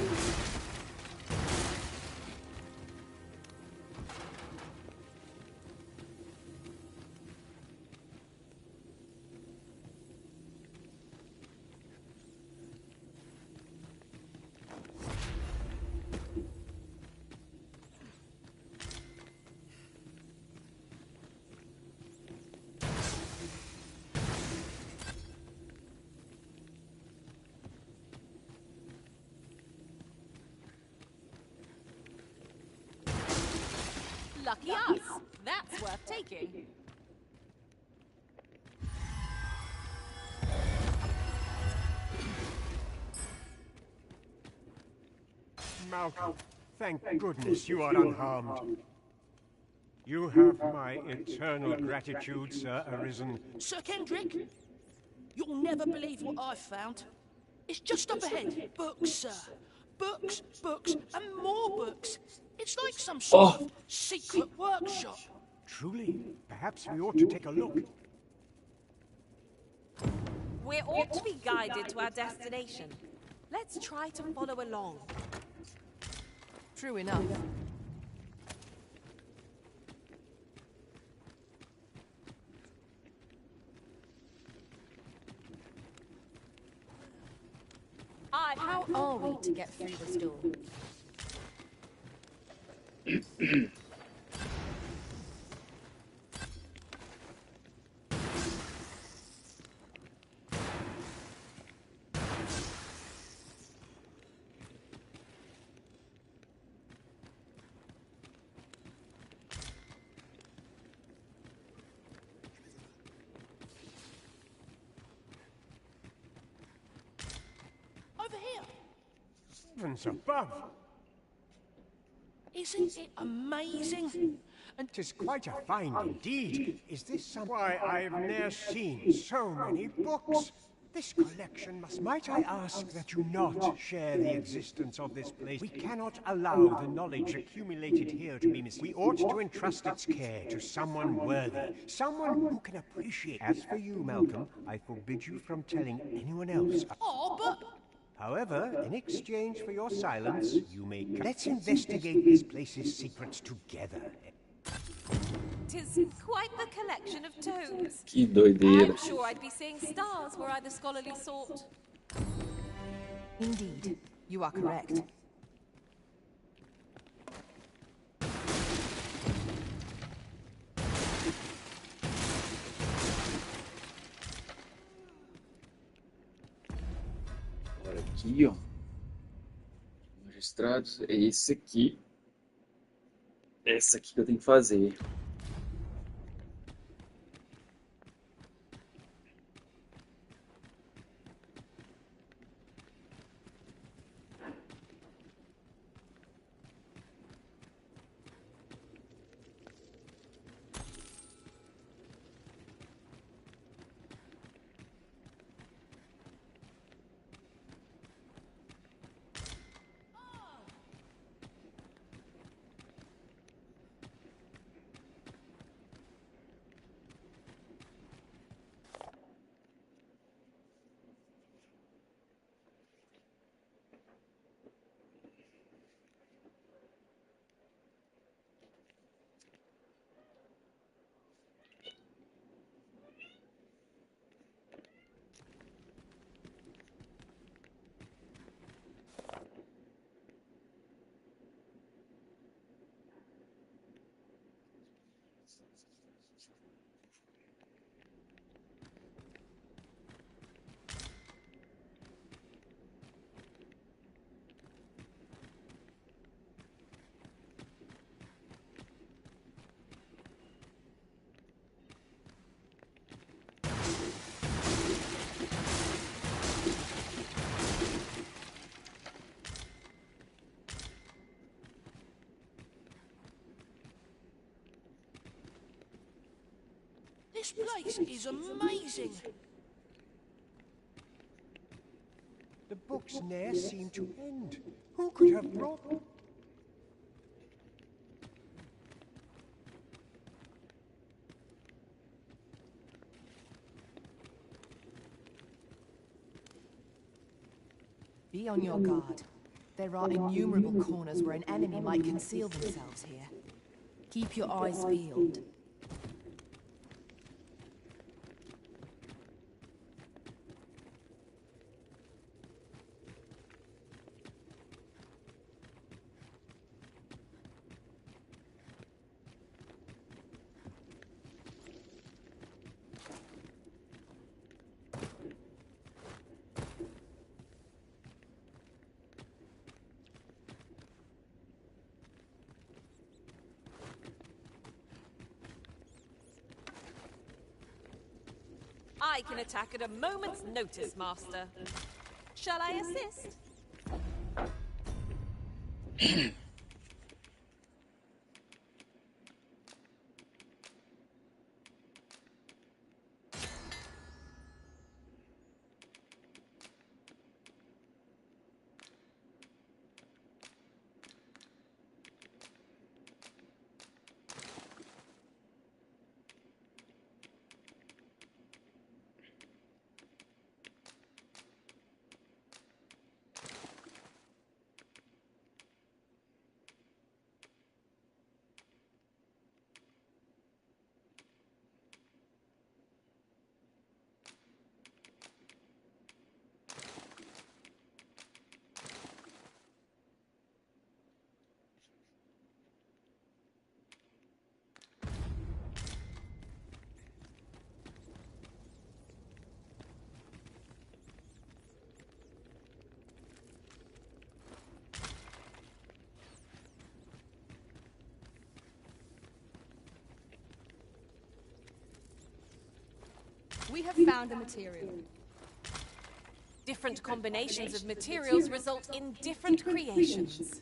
Lucky us. That's worth taking. Malcolm, thank goodness you are unharmed. You have my eternal gratitude, Sir Arisen. Sir Kendrick, you'll never believe what I've found. It's just up ahead. Books, sir. Books, books, and more books. It's like some sort of secret workshop. Truly? Perhaps we ought to take a look. We ought to be guided to our destination. Let's try to follow along. True enough. How are we to get through this door? Over here. Heavens above! Isn't it amazing? And 'tis quite a find indeed. Is this some... Why, I've ne'er seen so many books. This collection must... Might I ask that you not share the existence of this place? We cannot allow the knowledge accumulated here to be We ought to entrust its care to someone worthy, someone who can appreciate... As for you, Malcolm, I forbid you from telling anyone else. Oh, but... However, in exchange for your silence, you may... Let's investigate this place's secrets together. 'Tis quite the collection of tomes. Que doideira. I'm sure I'd be seeing stars were I the scholarly sort. Indeed, you are correct. Olha aqui, ó. Magistrados, é esse aqui. Essa aqui que eu tenho que fazer. This place is amazing. The books ne'er seem to end. Who could have brought... Be on your guard. There are innumerable corners where an enemy might conceal themselves here. Keep your eyes peeled. I can attack at a moment's notice, Master. Shall I assist? We have found a material. Different combinations of materials result in different creations.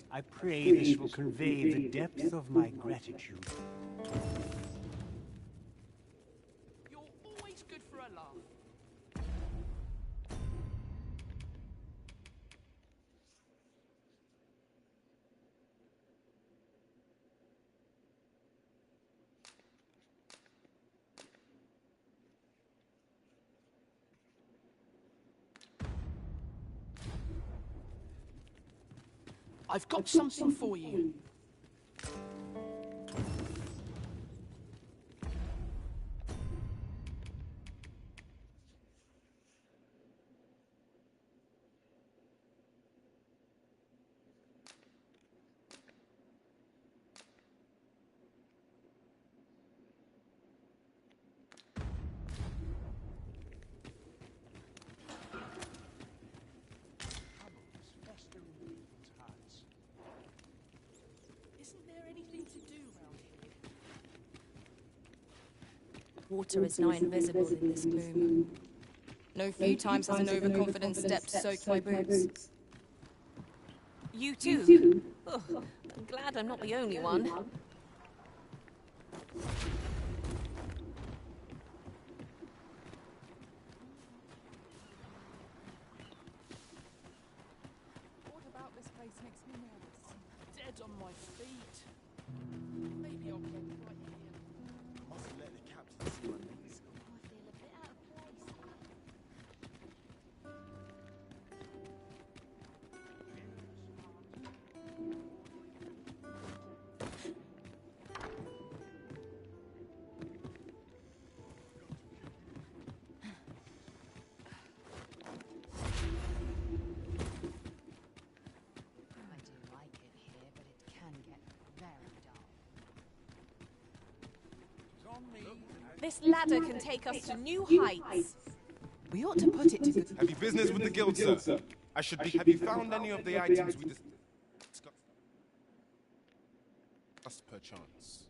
I pray this will convey the depth of my gratitude. You're always good for a laugh. I've got something for you. Water is nigh invisible in this gloom. No few times has an overconfident step soaked my boots. You too? Oh, I'm glad I'm not the only one. What about this place makes me nervous? Dead on my feet. Maybe I'll get right here. Mustn't let the captain see my knees. I feel a bit out of place. This ladder can take us to new heights. We ought to put it to good... Have you business with the guild, sir? I should be... Have you found any of the items we discussed perchance?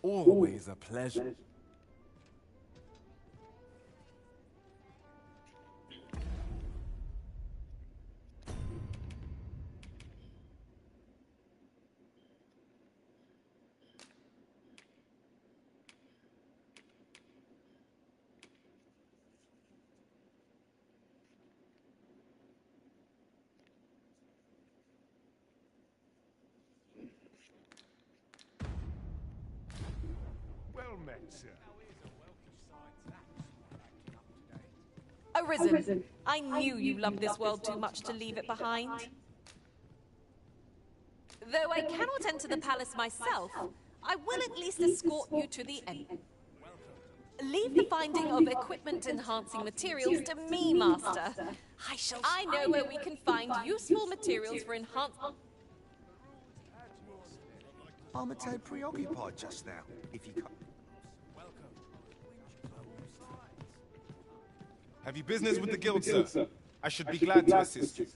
Always a pleasure. Well met, sir. Arisen. I knew you loved this world too much to leave it behind. Though I cannot enter the palace myself, I will at least escort you to the end. Leave the finding of equipment-enhancing materials to me, Master. I know where we can find useful materials for enhancement. I'm a tad preoccupied just now, if you can't... Have you business with the guild, sir? I should be glad to assist you.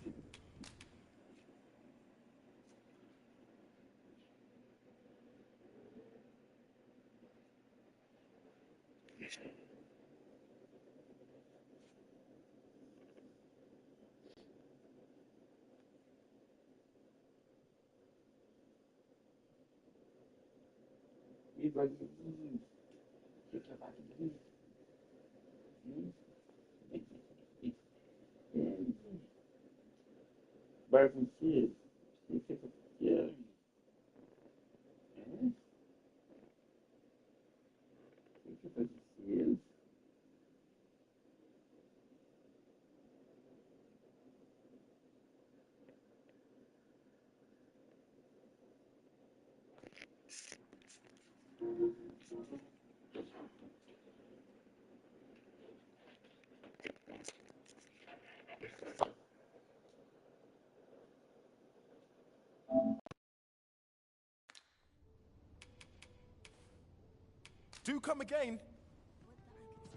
Do come again.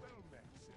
Well met, sir.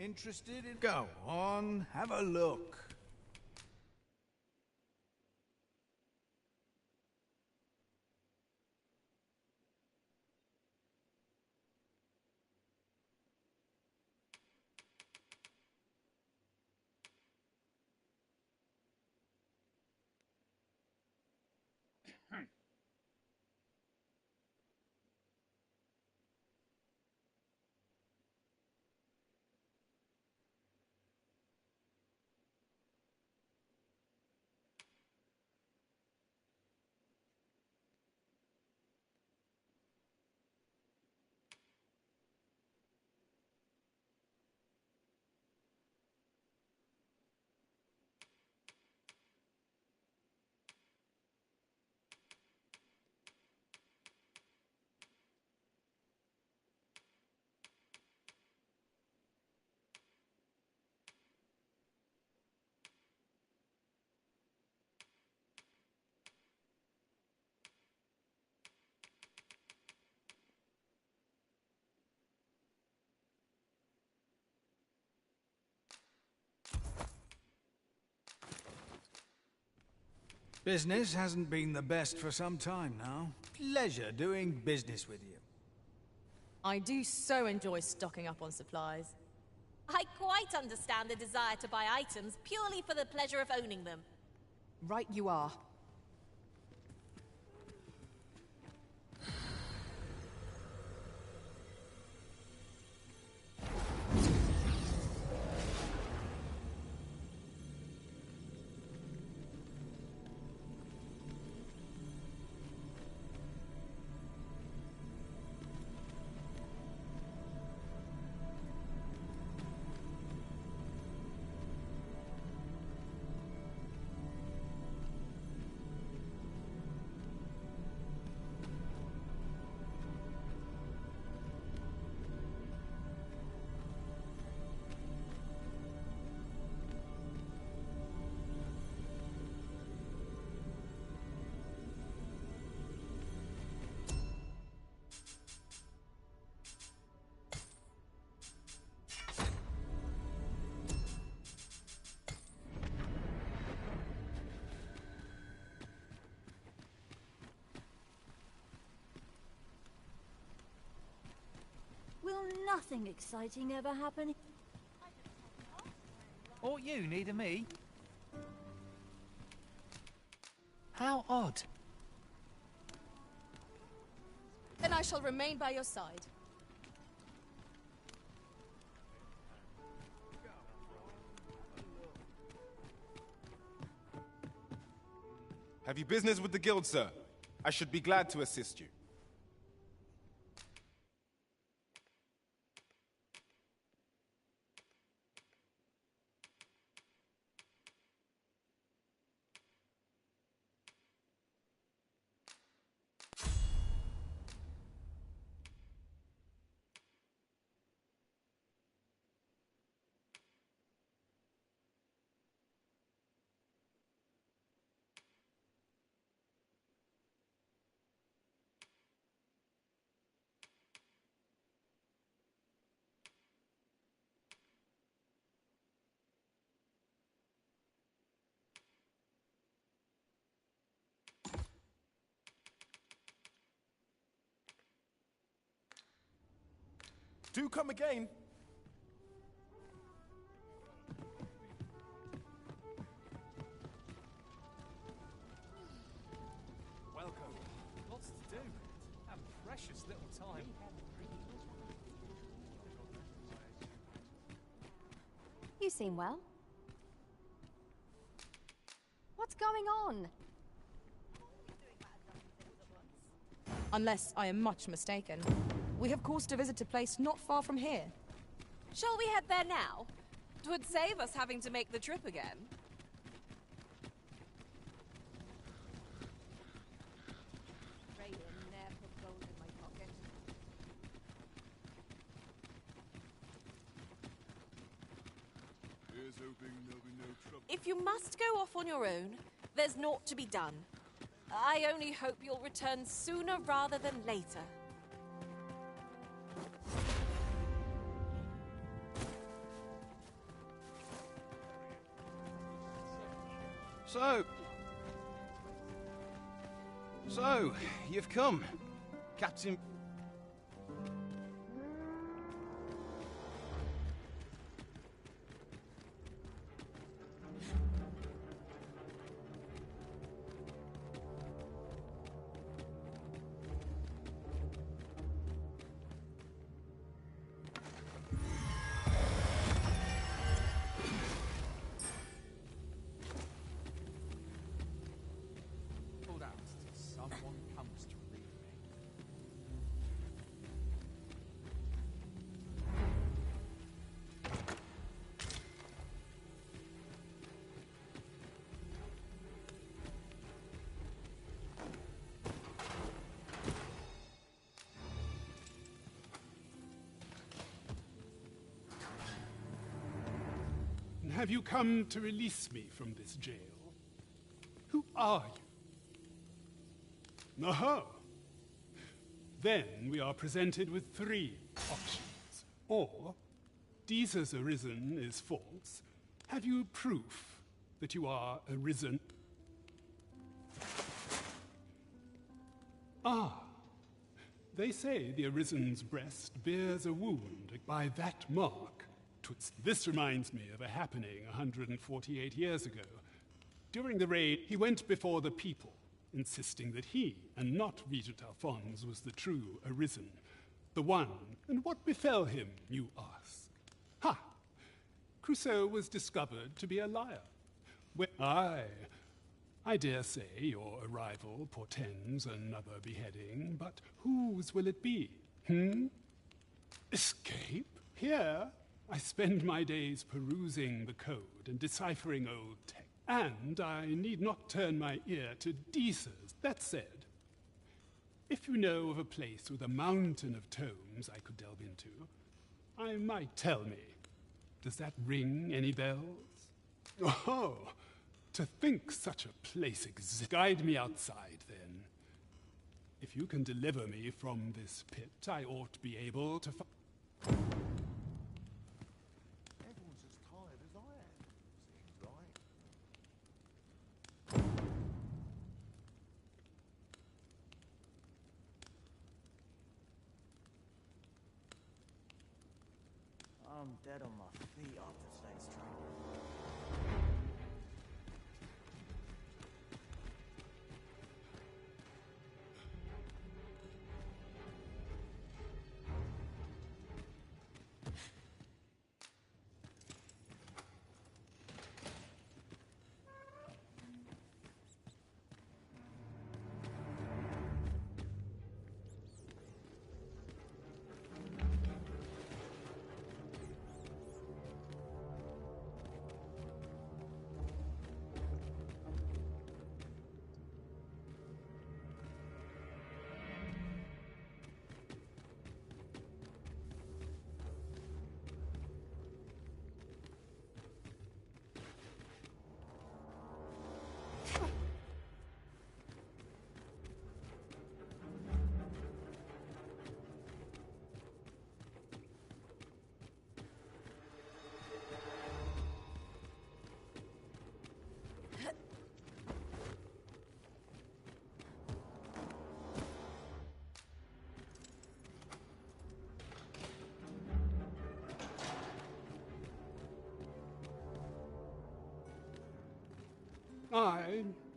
Interested in... Go on, have a look. Business hasn't been the best for some time now. Pleasure doing business with you. I do so enjoy stocking up on supplies. I quite understand the desire to buy items purely for the pleasure of owning them. Right you are. Will nothing exciting ever happen? Or you needing me? How odd. Then I shall remain by your side. Have you business with the guild, sir? I should be glad to assist you. Do come again. Welcome. Lots to do. Have precious little time. You seem well. What's going on? Unless I am much mistaken. We have cause to visit a place not far from here. Shall we head there now? 'Twould save us having to make the trip again. If you must go off on your own, there's naught to be done. I only hope you'll return sooner rather than later. So, you've come, Captain... Someone comes to read me. Have you come to release me from this jail? Who are you? Oh. Then we are presented with three options. Or, Deezer's arisen is false. Have you proof that you are arisen? Ah. They say the arisen's breast bears a wound. By that mark, this reminds me of a happening 148 years ago. During the raid, he went before the people, insisting that he, and not Regent Alphonse, was the true arisen. The one, and what befell him, you ask? Ha! Crusoe was discovered to be a liar. I dare say your arrival portends another beheading, but whose will it be? Escape? Here, I spend my days perusing the code and deciphering old text. And I need not turn my ear to Deezer's. That said, if you know of a place with a mountain of tomes I could delve into, I might tell me. Does that ring any bells? Oh, to think such a place exists. Guide me outside, then. If you can deliver me from this pit, I ought to be able to Everyone's as tired as I am. Seems right. I'm dead on my feet after today's training.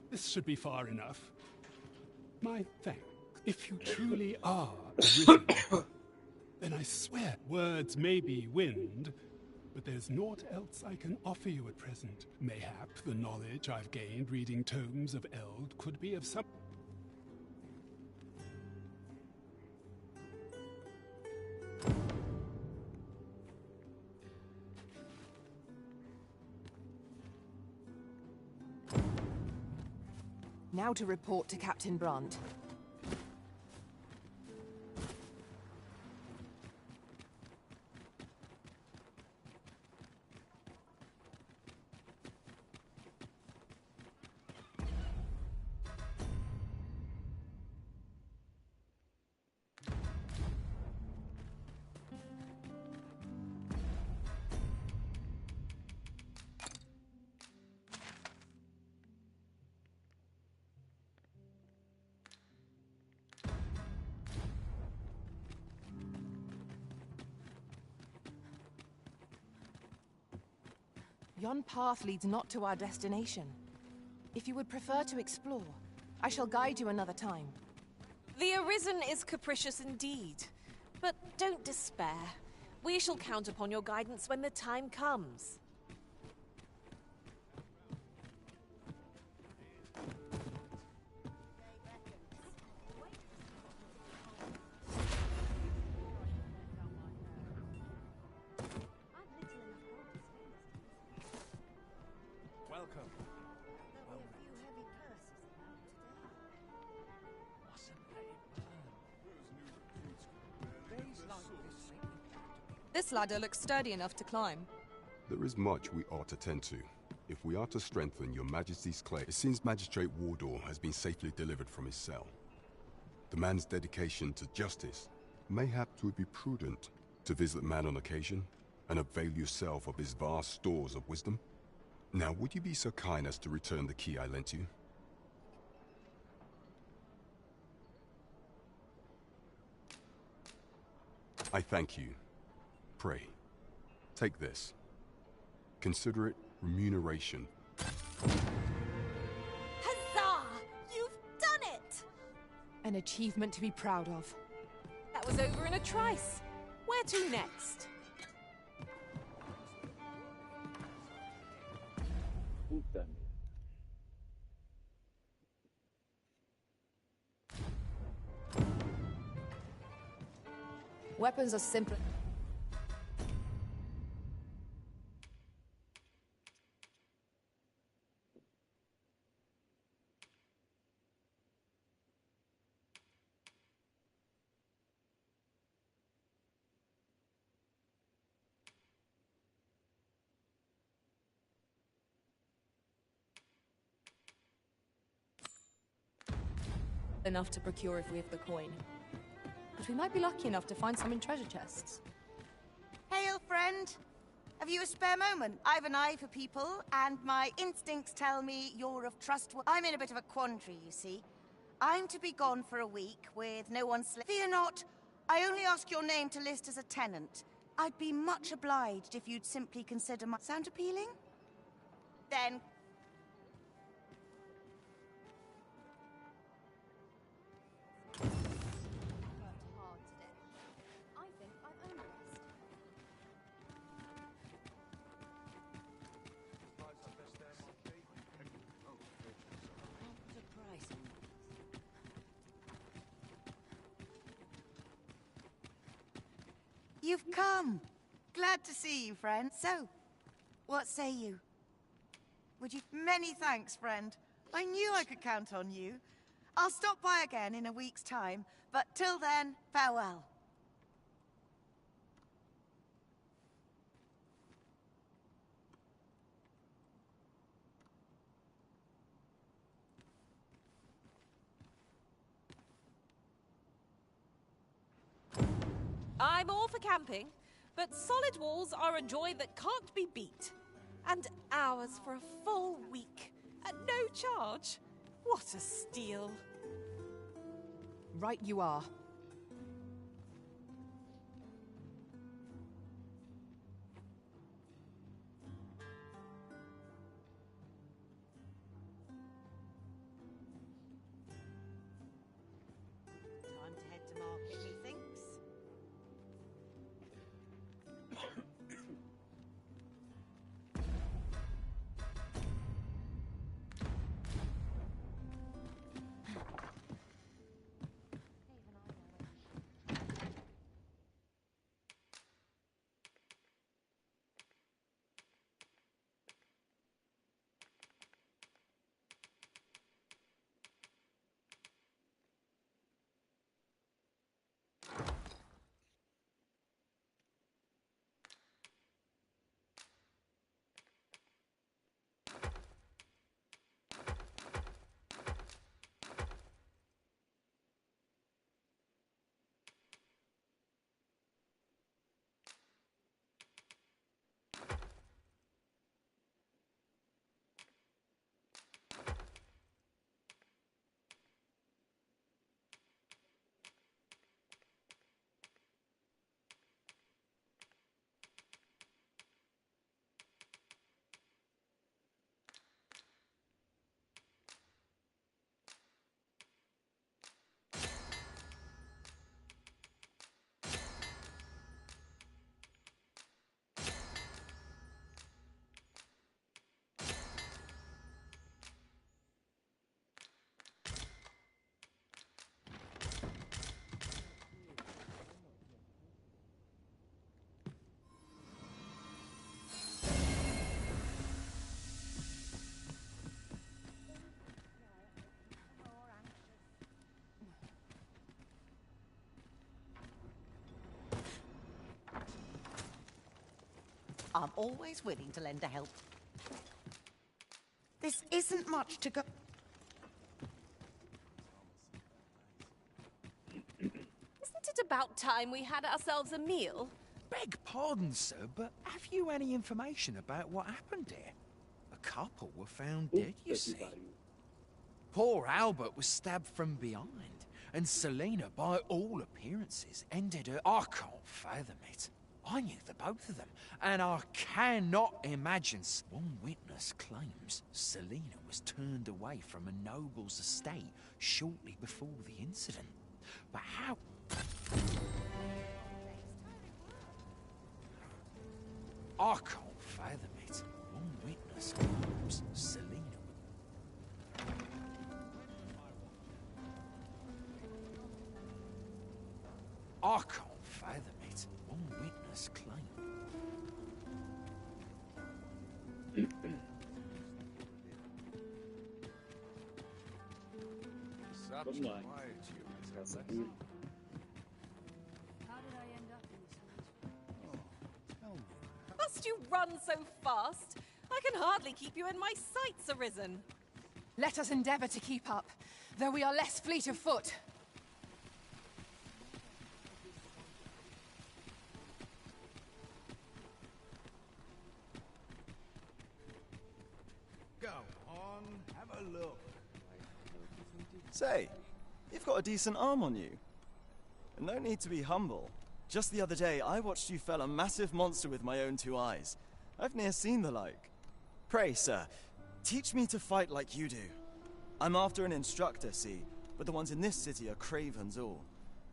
This should be far enough. My thanks. If you truly are arisen, then I swear words may be wind, but there's naught else I can offer you at present. Mayhap the knowledge I've gained reading tomes of Eld could be of some... Now to report to Captain Brunt. Yon path leads not to our destination. If you would prefer to explore, I shall guide you another time. The Arisen is capricious indeed. But don't despair. We shall count upon your guidance when the time comes. Welcome. This ladder looks sturdy enough to climb. There is much we ought to tend to. If we are to strengthen your Majesty's claim, it seems Magistrate Wardor has been safely delivered from his cell. The man's dedication to justice. Mayhap 'twould be prudent to visit the man on occasion and avail yourself of his vast stores of wisdom. Now, would you be so kind as to return the key I lent you? I thank you. Pray, take this. Consider it remuneration. Huzzah! You've done it! An achievement to be proud of. That was over in a trice. Where to next? Puta merda. Weapons are simple. Enough to procure if we have the coin. But we might be lucky enough to find some in treasure chests. Hail, friend. Have you a spare moment? I've an eye for people, and my instincts tell me you're of trustworthy. I'm in a bit of a quandary, you see. I'm to be gone for a week with no one Fear not. I only ask your name to list as a tenant. I'd be much obliged if you'd simply consider my... Sound appealing? Then... You've come. Glad to see you, friend. So, what say you? Would you... Many thanks, friend. I knew I could count on you. I'll stop by again in a week's time, but till then, farewell. I'm all for camping, but solid walls are a joy that can't be beat. And hours for a full week, at no charge. What a steal. Right you are. Time to head to market, methinks. I'm always willing to lend a help. This isn't much to go... Isn't it about time we had ourselves a meal? Beg pardon, sir, but have you any information about what happened here? A couple were found dead, you see. Poor Albert was stabbed from behind, and Selena, by all appearances, ended her... I can't fathom it. I knew the both of them, and I cannot imagine... One witness claims Selena was turned away from a noble's estate shortly before the incident. But how... I can't fathom it. One witness claims Selena... I can't fathom it. One witness claim. Such Vamos lá. quietude, Essa isn't aqui. it? How did I end up in this? Must you run so fast? I can hardly keep you in my sights, Arisen. Let us endeavour to keep up, though we are less fleet of foot. Go on, have a look. Say, you've got a decent arm on you. No need to be humble. Just the other day, I watched you fell a massive monster with my own 2 eyes. I've ne'er seen the like. Pray, sir, teach me to fight like you do. I'm after an instructor, see, but the ones in this city are cravens all.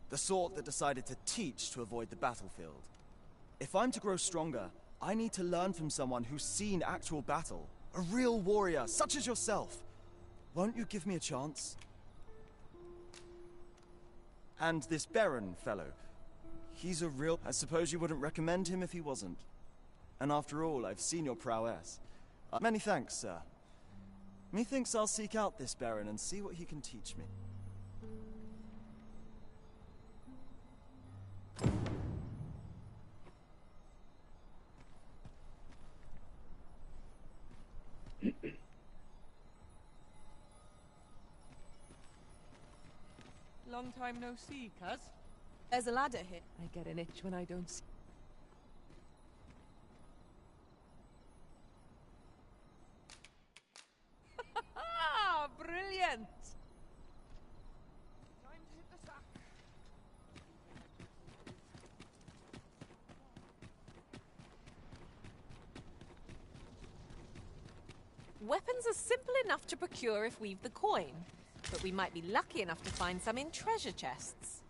The sort that decided to teach to avoid the battlefield. If I'm to grow stronger, I need to learn from someone who's seen actual battle. A real warrior, such as yourself. Won't you give me a chance? And this Baron fellow, he's a real... I suppose you wouldn't recommend him if he wasn't. And after all, I've seen your prowess. Many thanks, sir. Methinks I'll seek out this Baron and see what he can teach me. Long time no see, cuz. There's a ladder here. I get an itch when I don't see... Brilliant! Time to hit the sack. Weapons are simple enough to procure if we've the coin, but we might be lucky enough to find some in treasure chests.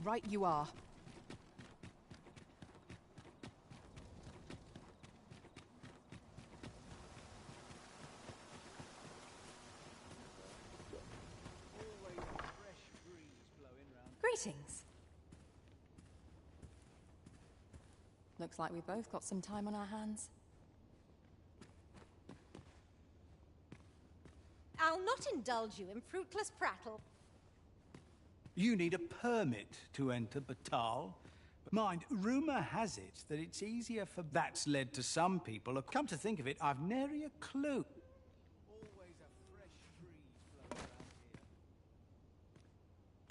Right you are. Greetings. Looks like we've both got some time on our hands. I'll not indulge you in fruitless prattle. You need a permit to enter Batal. Mind, rumor has it that it's easier for... That's led to some people... Come to think of it, I've nary a clue.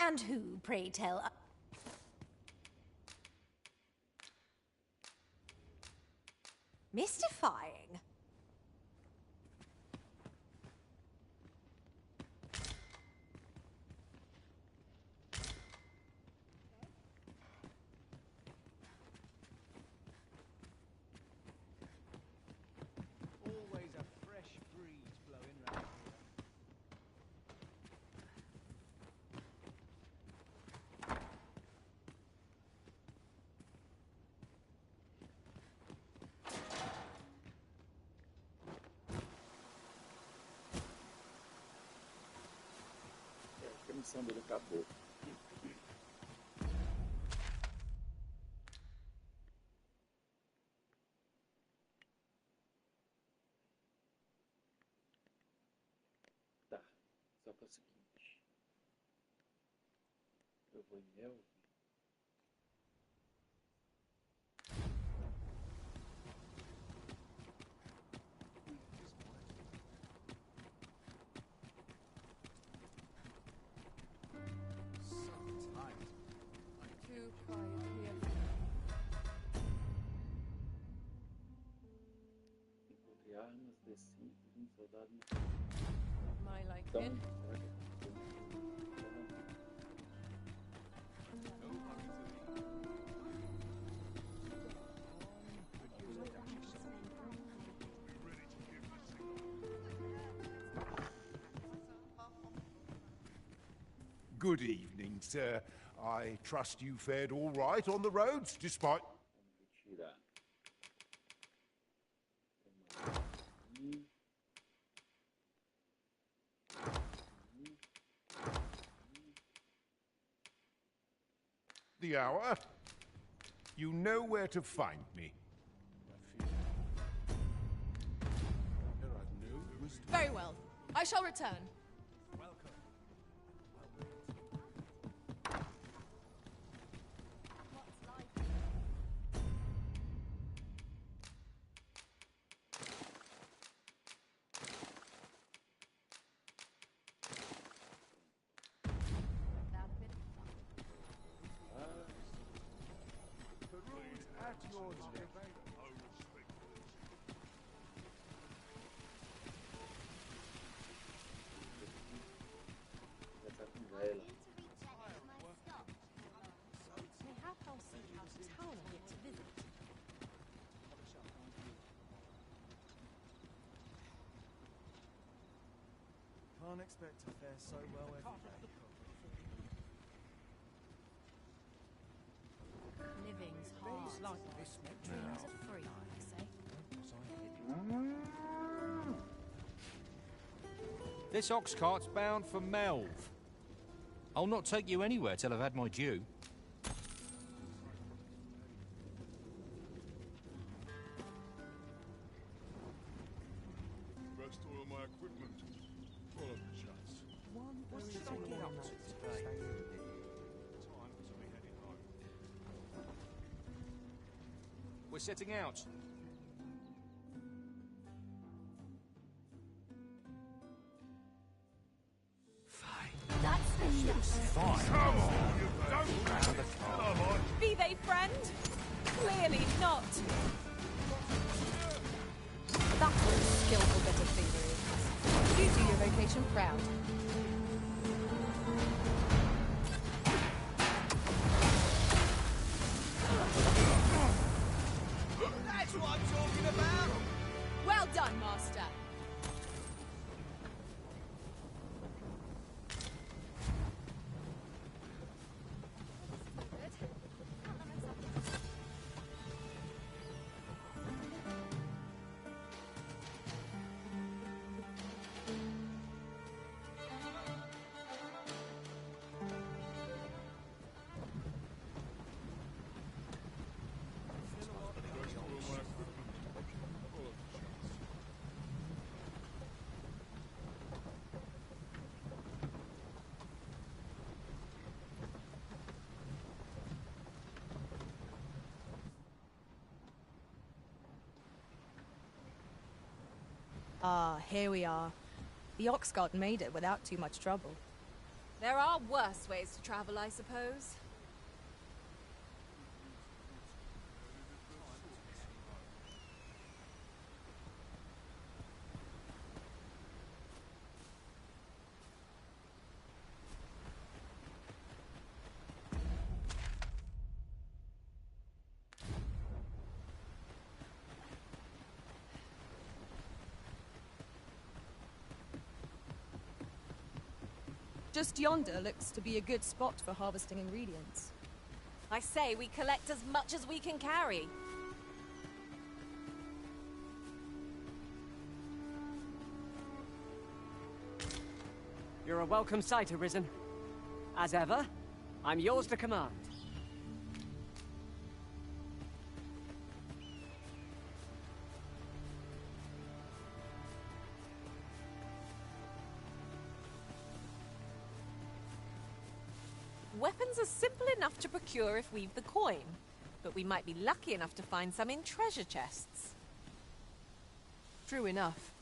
And who, pray tell... Mystifying. Always a fresh breeze blowing round here. A missão dele acabou. Tá, só que é o seguinte. Eu vou em Elvin. My liking. Good evening, sir. I trust you fared all right on the roads, despite... the hour. You know where to find me. Very well. I shall return. Can't expect to fare so well every day. Living's hard. Dreams are free, I say. This ox cart's bound for Melv. I'll not take you anywhere till I've had my due. Rest all my equipment. Full of shots. What should I get up to today? Time to be heading home. We're setting out. That's enough. Fine. Come on, you don't round the car. Be they friend? Clearly not. That's what a skillful bit of thievery. You do your vocation proud. That's what I'm talking about! Well done, Master. Ah, here we are. The Oxguard made it without too much trouble. There are worse ways to travel, I suppose. Just yonder looks to be a good spot for harvesting ingredients. I say we collect as much as we can carry. You're a welcome sight, Arisen. As ever, I'm yours to command. Weapons are simple enough to procure if we've the coin, but we might be lucky enough to find some in treasure chests. True enough.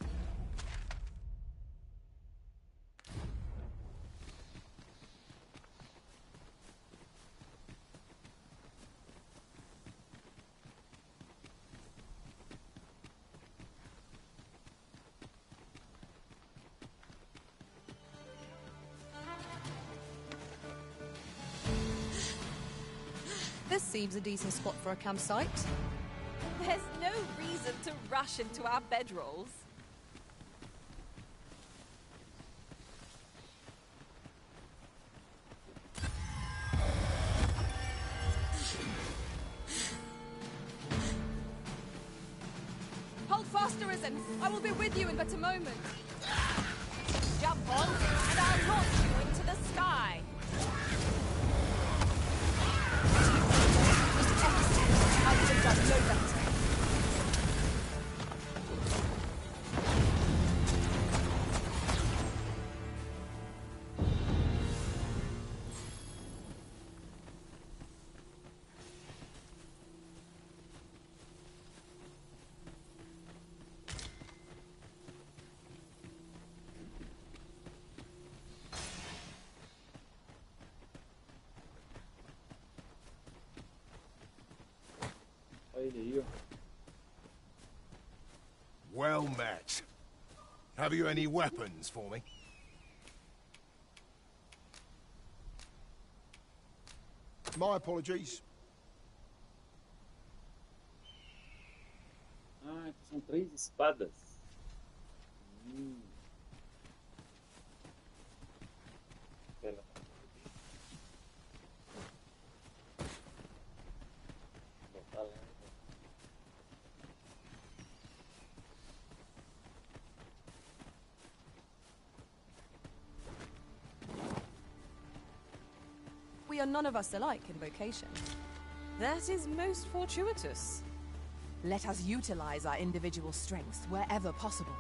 seems a decent spot for a campsite. There's no reason to rush into our bedrolls. Hold fast, Arisen! I will be with you in but a moment. Jump on, and I'll launch you into the sky. I could have done no better. Well met. Have you any weapons for me? My apologies. Ah, são 3 espadas. Pera. Botar lá. We are none of us alike in vocation. That is most fortuitous. Let us utilize our individual strengths wherever possible.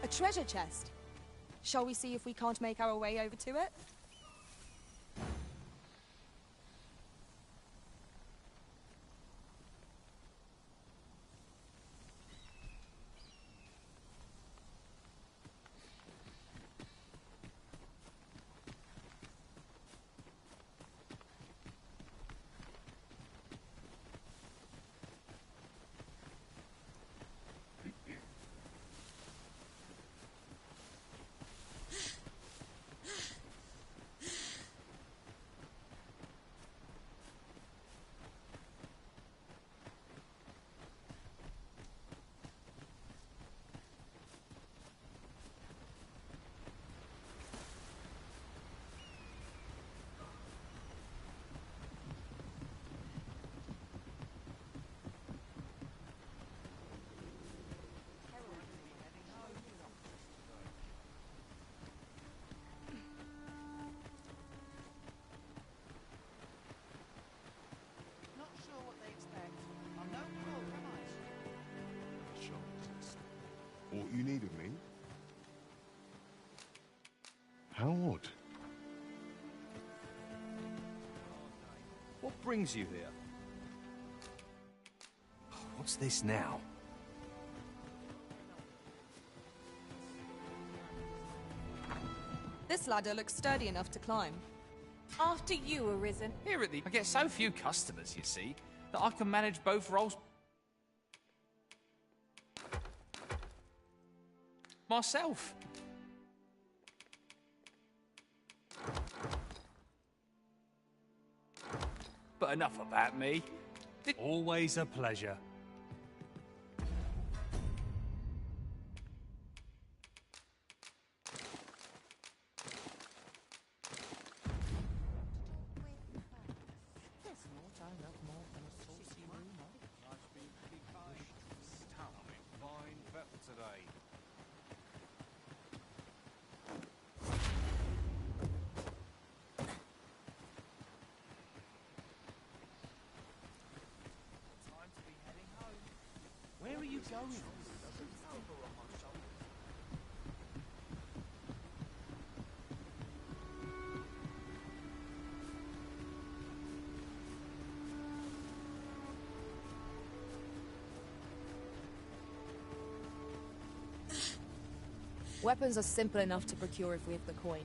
A treasure chest. Shall we see if we can't make our way over to it? What you need of me? How odd. What brings you here? What's this now? This ladder looks sturdy enough to climb. After you, Arisen. Here at the... I get so few customers, you see, that I can manage both roles myself. But enough about me. Always a pleasure. Where are you going? Weapons are simple enough to procure if we have the coin.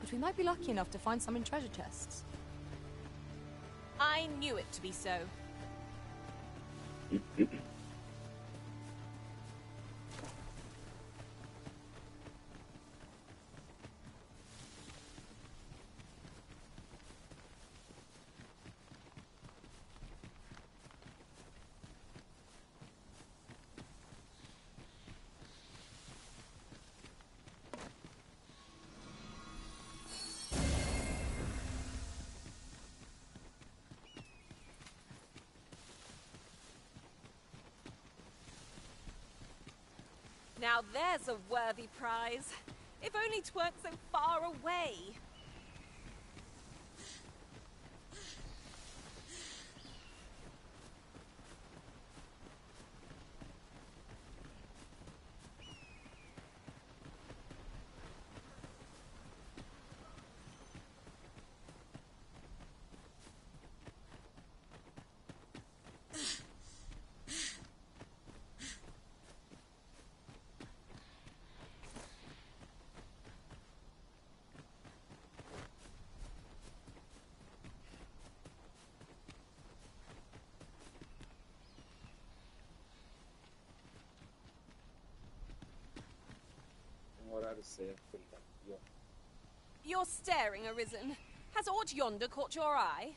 But we might be lucky enough to find some in treasure chests. I knew it to be so. Now there's a worthy prize. If only 'tweren't so far away. You're staring, Arisen. Has aught yonder caught your eye?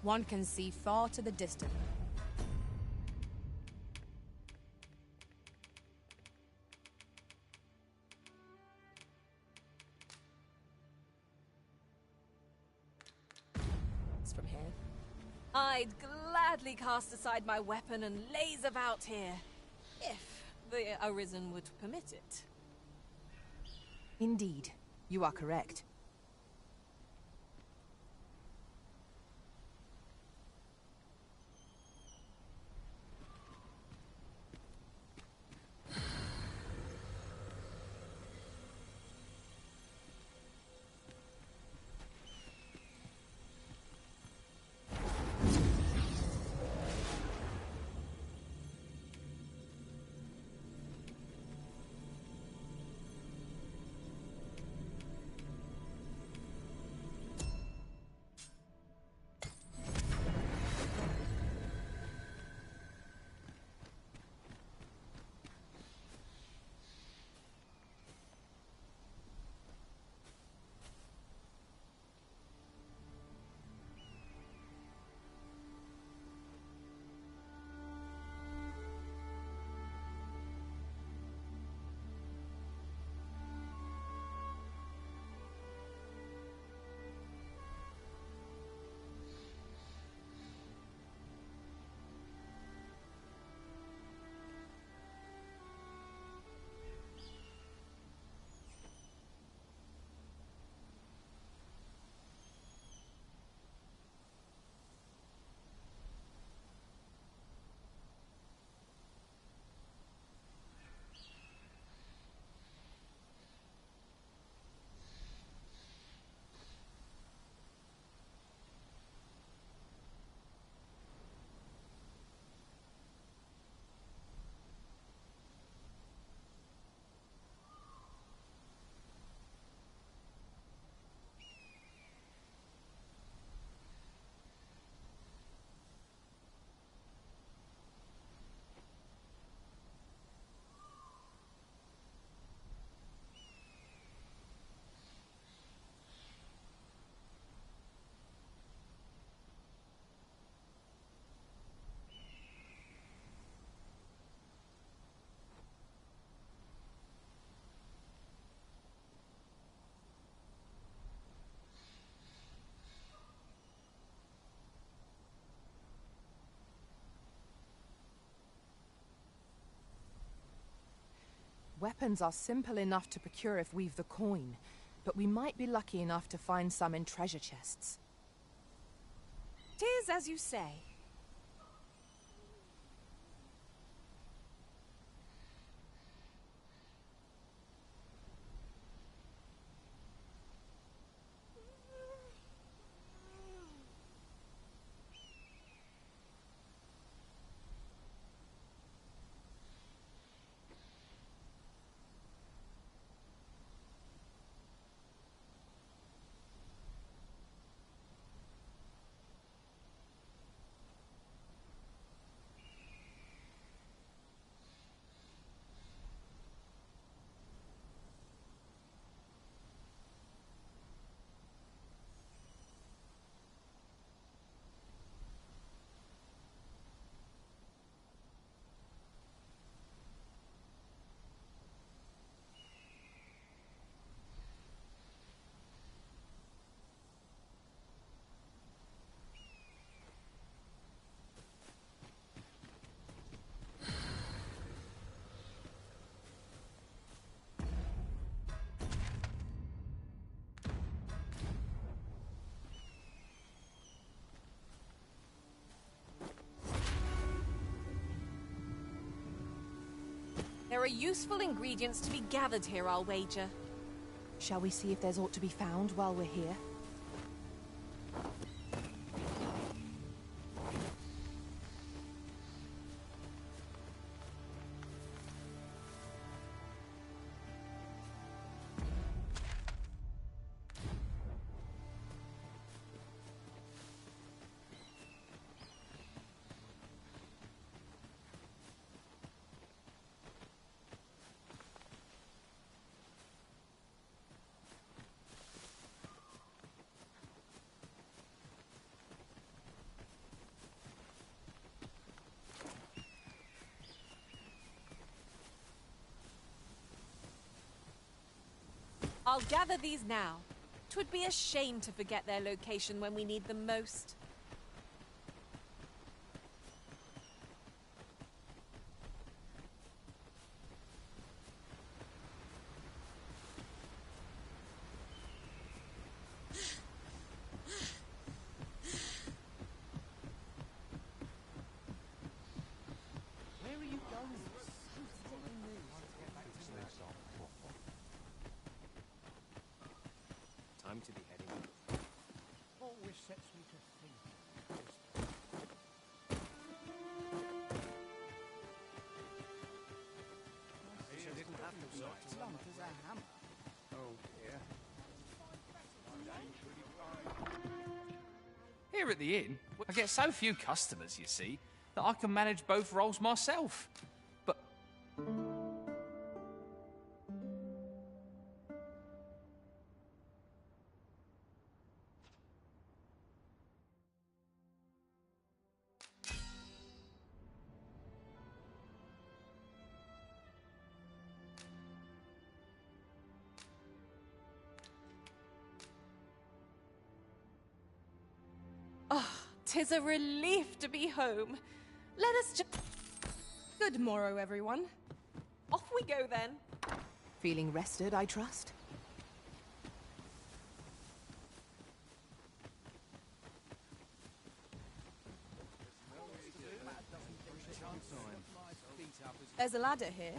One can see far to the distance. From here. I'd gladly cast aside my weapon and laze about here, if the Arisen would permit it. Indeed, you are correct. weapons are simple enough to procure if we've the coin, but we might be lucky enough to find some in treasure chests. 'Tis as you say. There are useful ingredients to be gathered here, I'll wager. Shall we see if there's aught to be found while we're here? I'll gather these now. 'Twould be a shame to forget their location when we need them most. Where are you going? Time to be heading. Always sets me to think. You didn't have to start. Blunt as a hammer. Oh dear. Here at the inn, I get so few customers, you see, that I can manage both roles myself. But... Oh, 'tis a relief to be home. Let us just... Good morrow, everyone. Off we go then. Feeling rested, I trust? There's a ladder here.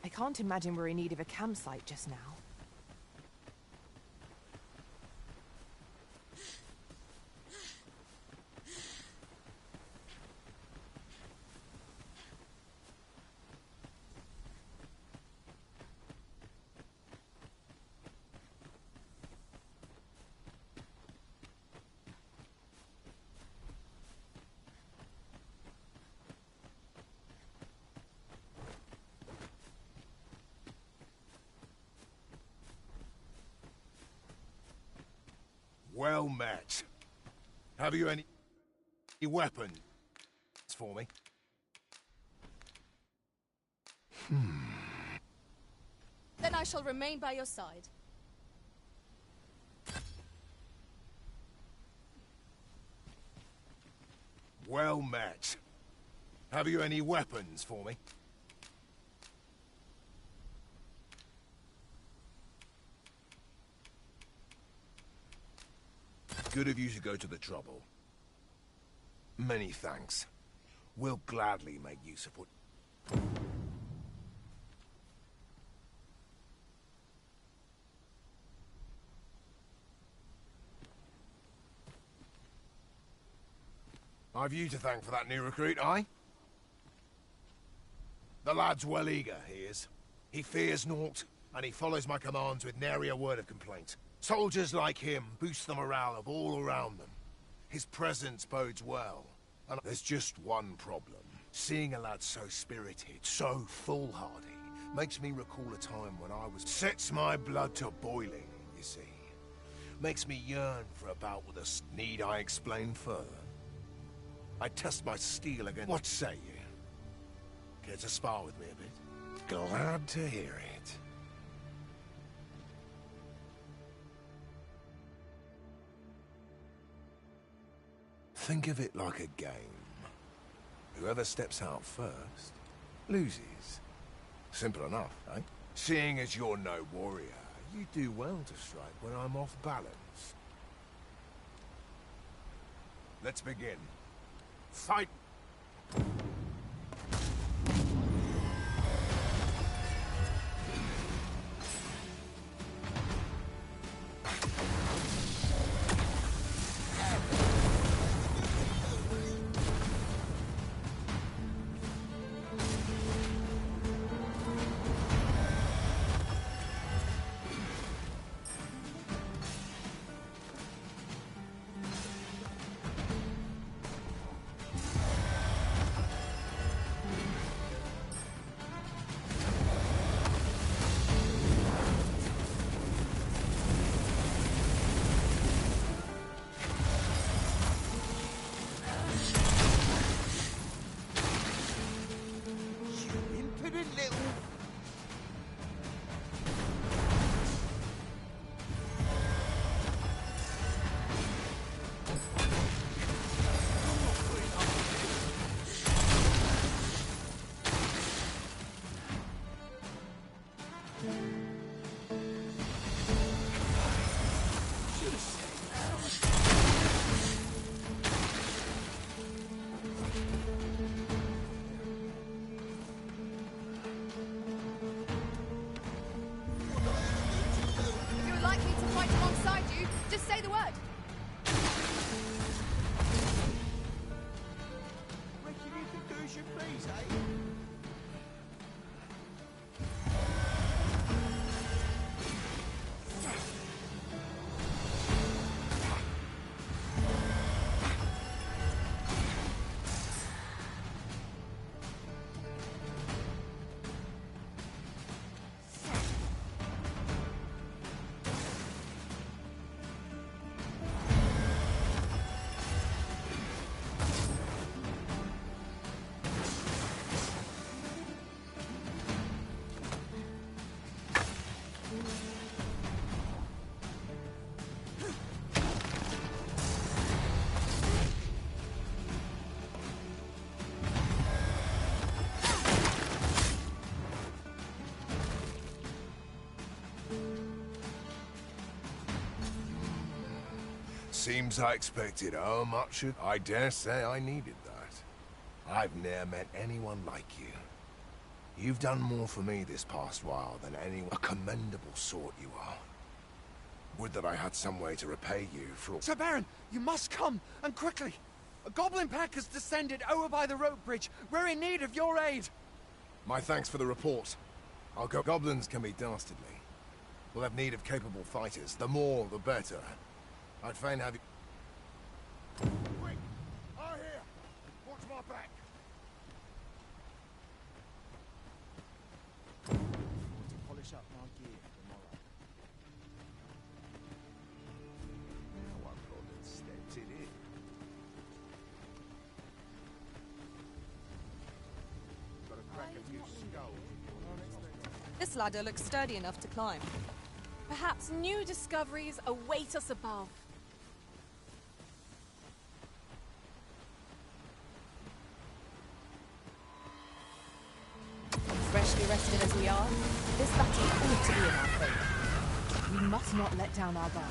I can't imagine we're in need of a campsite just now. Well met. Have you any weapons for me? Then I shall remain by your side. Well met. Have you any weapons for me? Good of you to go to the trouble. Many thanks. We'll gladly make use of what... I've you to thank for that new recruit, aye? The lad's well eager, he is. He fears naught, and he follows my commands with nary a word of complaint. Soldiers like him boost the morale of all around them. His presence bodes well. And there's just one problem. Seeing a lad so spirited, so foolhardy, makes me recall a time when I was... Sets my blood to boiling, you see. Makes me yearn for a bout with us. Need I explain further? I test my steel again. What say you? Care to spar with me a bit? Glad to hear it. Think of it like a game. Whoever steps out first, loses. Simple enough, eh? Seeing as you're no warrior, you do well to strike when I'm off balance. Let's begin. Fight! Just say the word. Seems I expected how much I dare say I needed that. I've ne'er met anyone like you. You've done more for me this past while than anyone. A commendable sort you are. Would that I had some way to repay you for all— Sir Baron, you must come, and quickly. A goblin pack has descended over by the rope bridge. We're in need of your aid. My thanks for the report. I'll go. Goblins can be dastardly. We'll have need of capable fighters. The more, the better. I'd fain have you— Wait! I here! Watch my back! To polish up my gear tomorrow. Now I've got it stepped it in. Got a crack at your skull. This ladder looks sturdy enough to climb. Perhaps new discoveries await us above. Freshly rested as we are, this battle ought to be in our favour. We must not let down our guard.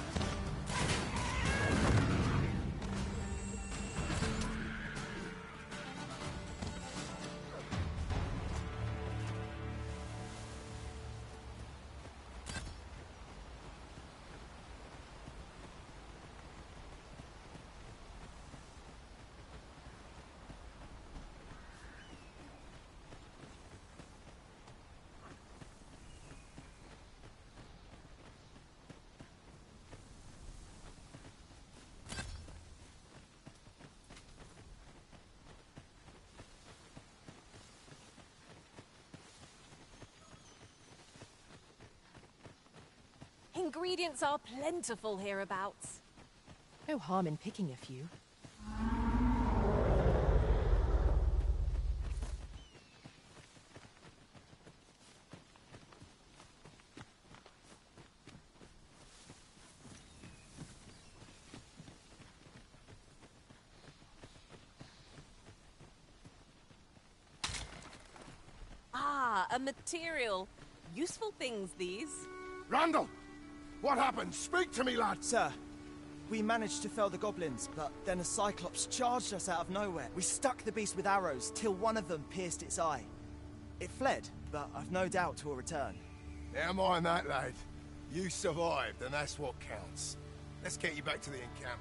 Ingredients are plentiful hereabouts. No harm in picking a few. Ah, a material. Useful things, these. Randall! What happened? Speak to me, lad! Sir, we managed to fell the goblins, but then a cyclops charged us out of nowhere. We stuck the beast with arrows till one of them pierced its eye. It fled, but I've no doubt 'twill return. Never mind that, lad. You survived, and that's what counts. Let's get you back to the encampment.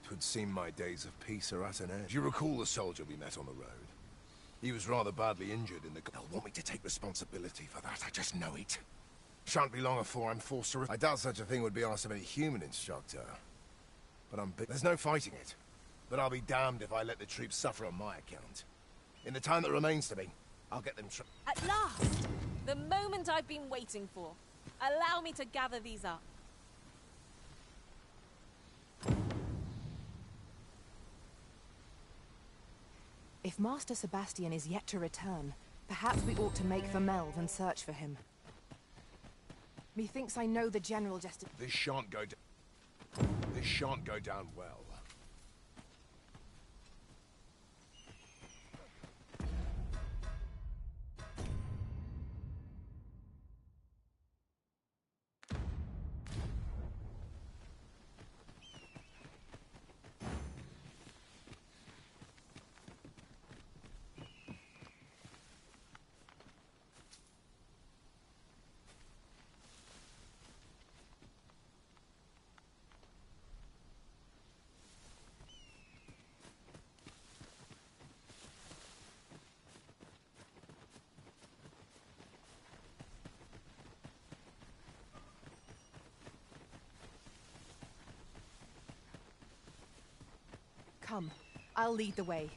Twould seem my days of peace are at an end. Do you recall the soldier we met on the road? He was rather badly injured in the— They'll want me to take responsibility for that, I just know it. Shan't be long afore I'm forced to— I doubt such a thing would be asked of any human instructor. But there's no fighting it. But I'll be damned if I let the troops suffer on my account. In the time that remains to me, I'll get them At last! The moment I've been waiting for. Allow me to gather these up. If Master Sebastian is yet to return, perhaps we ought to make for Melve and search for him. Methinks I know the general just— This shan't go down well. Come, I'll lead the way.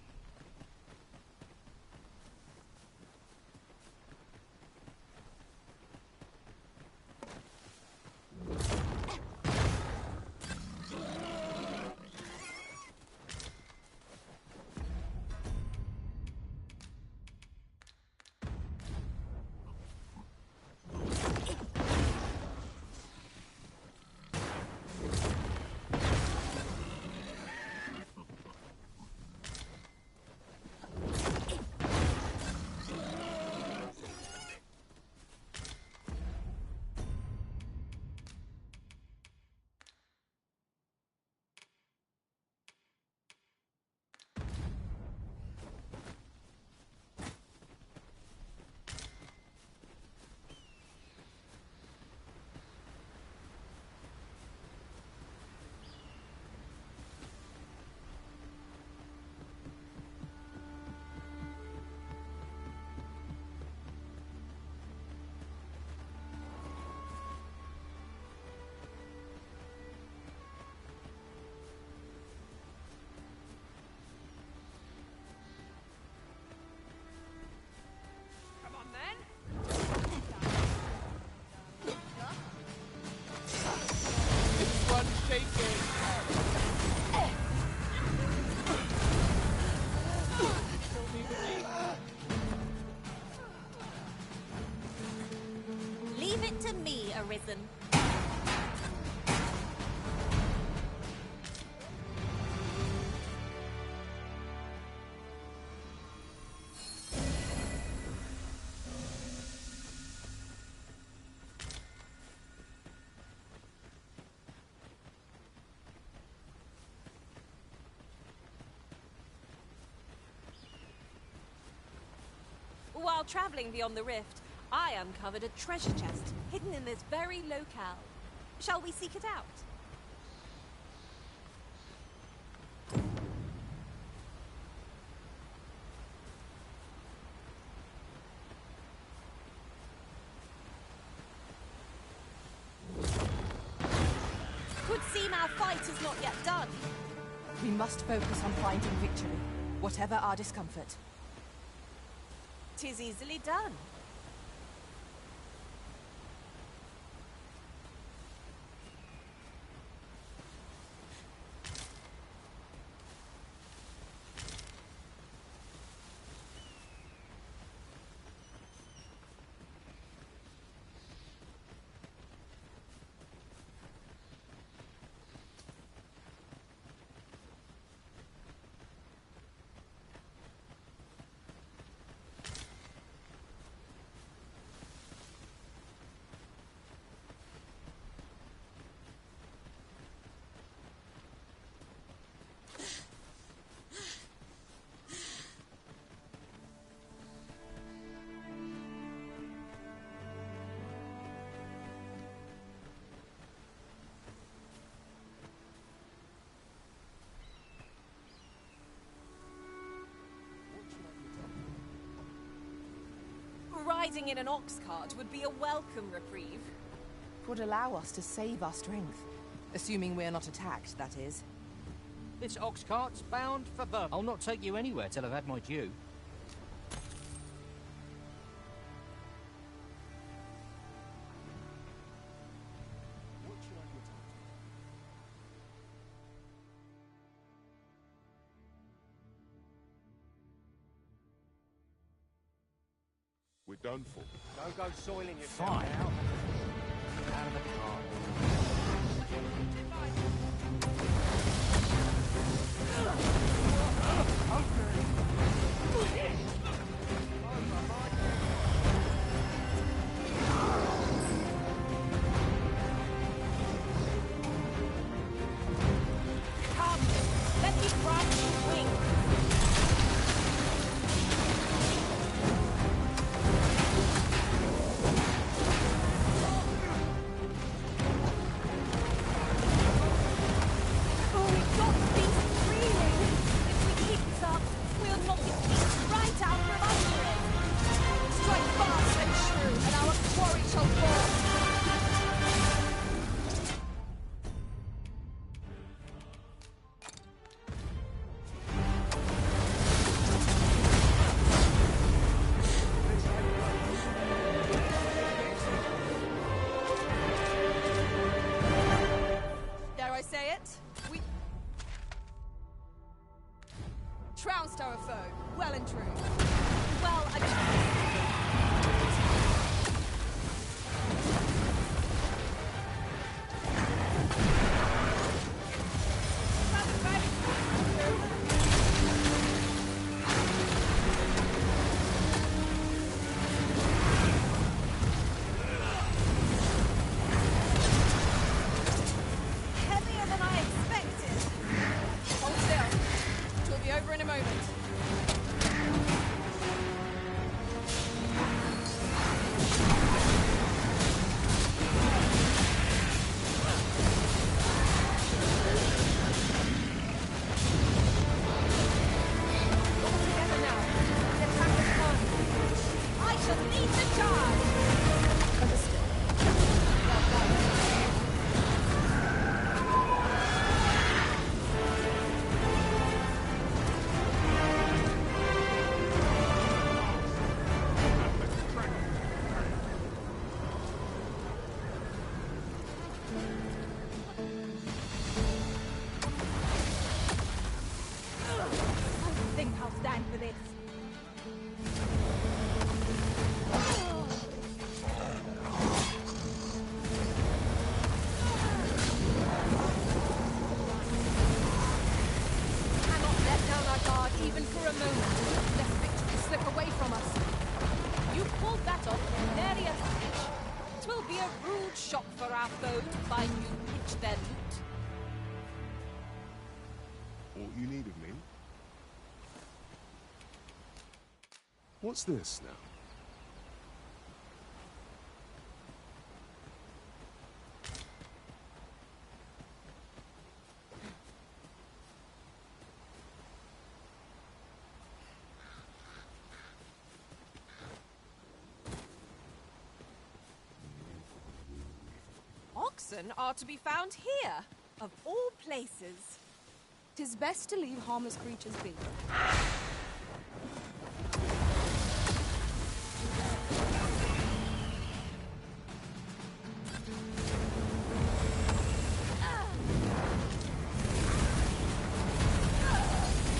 speaking. Leave it to me, Arisen. While traveling beyond the rift, I uncovered a treasure chest hidden in this very locale. Shall we seek it out? Could seem our fight is not yet done. We must focus on finding victory, whatever our discomfort. 'Tis easily done. Riding in an ox cart would be a welcome reprieve. Would allow us to save our strength. Assuming we're not attacked, that is. This ox cart's bound for Burma. I'll not take you anywhere till I've had my due. We're done for. Don't go soiling yourself Fine. now. Out of the cart. Come, let me grant you wings. Trounced our foe, well and true. Well, heavier than I expected. Hold still. It will be over in a moment. Even for a moment, let victory slip away from us. You pulled that off in nary a stitch. 'Twill be a rude shock for our foe to find you pitch their loot. All you need of me? What's this now? Oxen are to be found here, of all places. 'Tis best to leave harmless creatures be.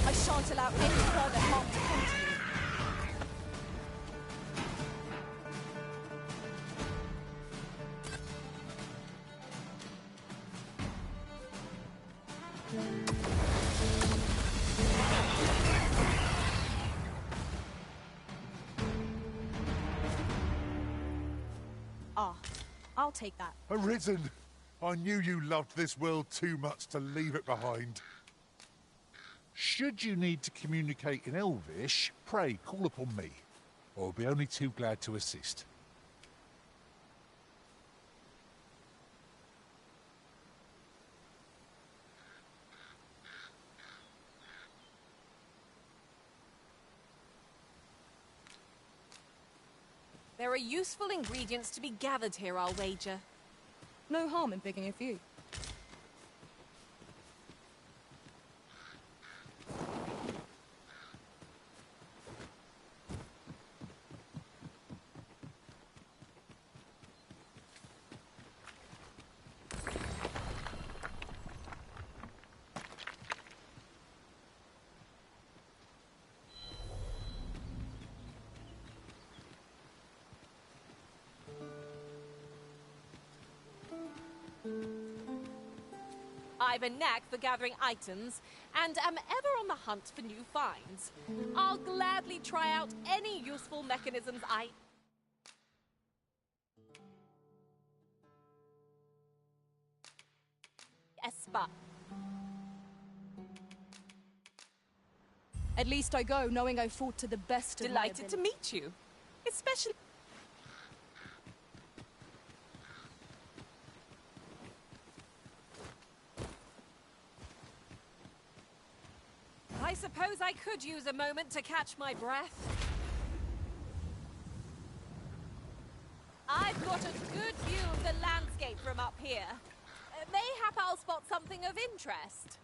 I shan't allow any further harm to come to you. Ah, I'll take that. Arisen! I knew you loved this world too much to leave it behind. Should you need to communicate in Elvish, pray call upon me. I'll be only too glad to assist. There are useful ingredients to be gathered here, I'll wager. No harm in picking a few. I've a knack for gathering items, and am ever on the hunt for new finds. I'll gladly try out any useful mechanisms I... Espa. At least I go knowing I fought to the best of my Delighted to ability. meet you. Especially... I suppose I could use a moment to catch my breath. I've got a good view of the landscape from up here. Mayhap I'll spot something of interest.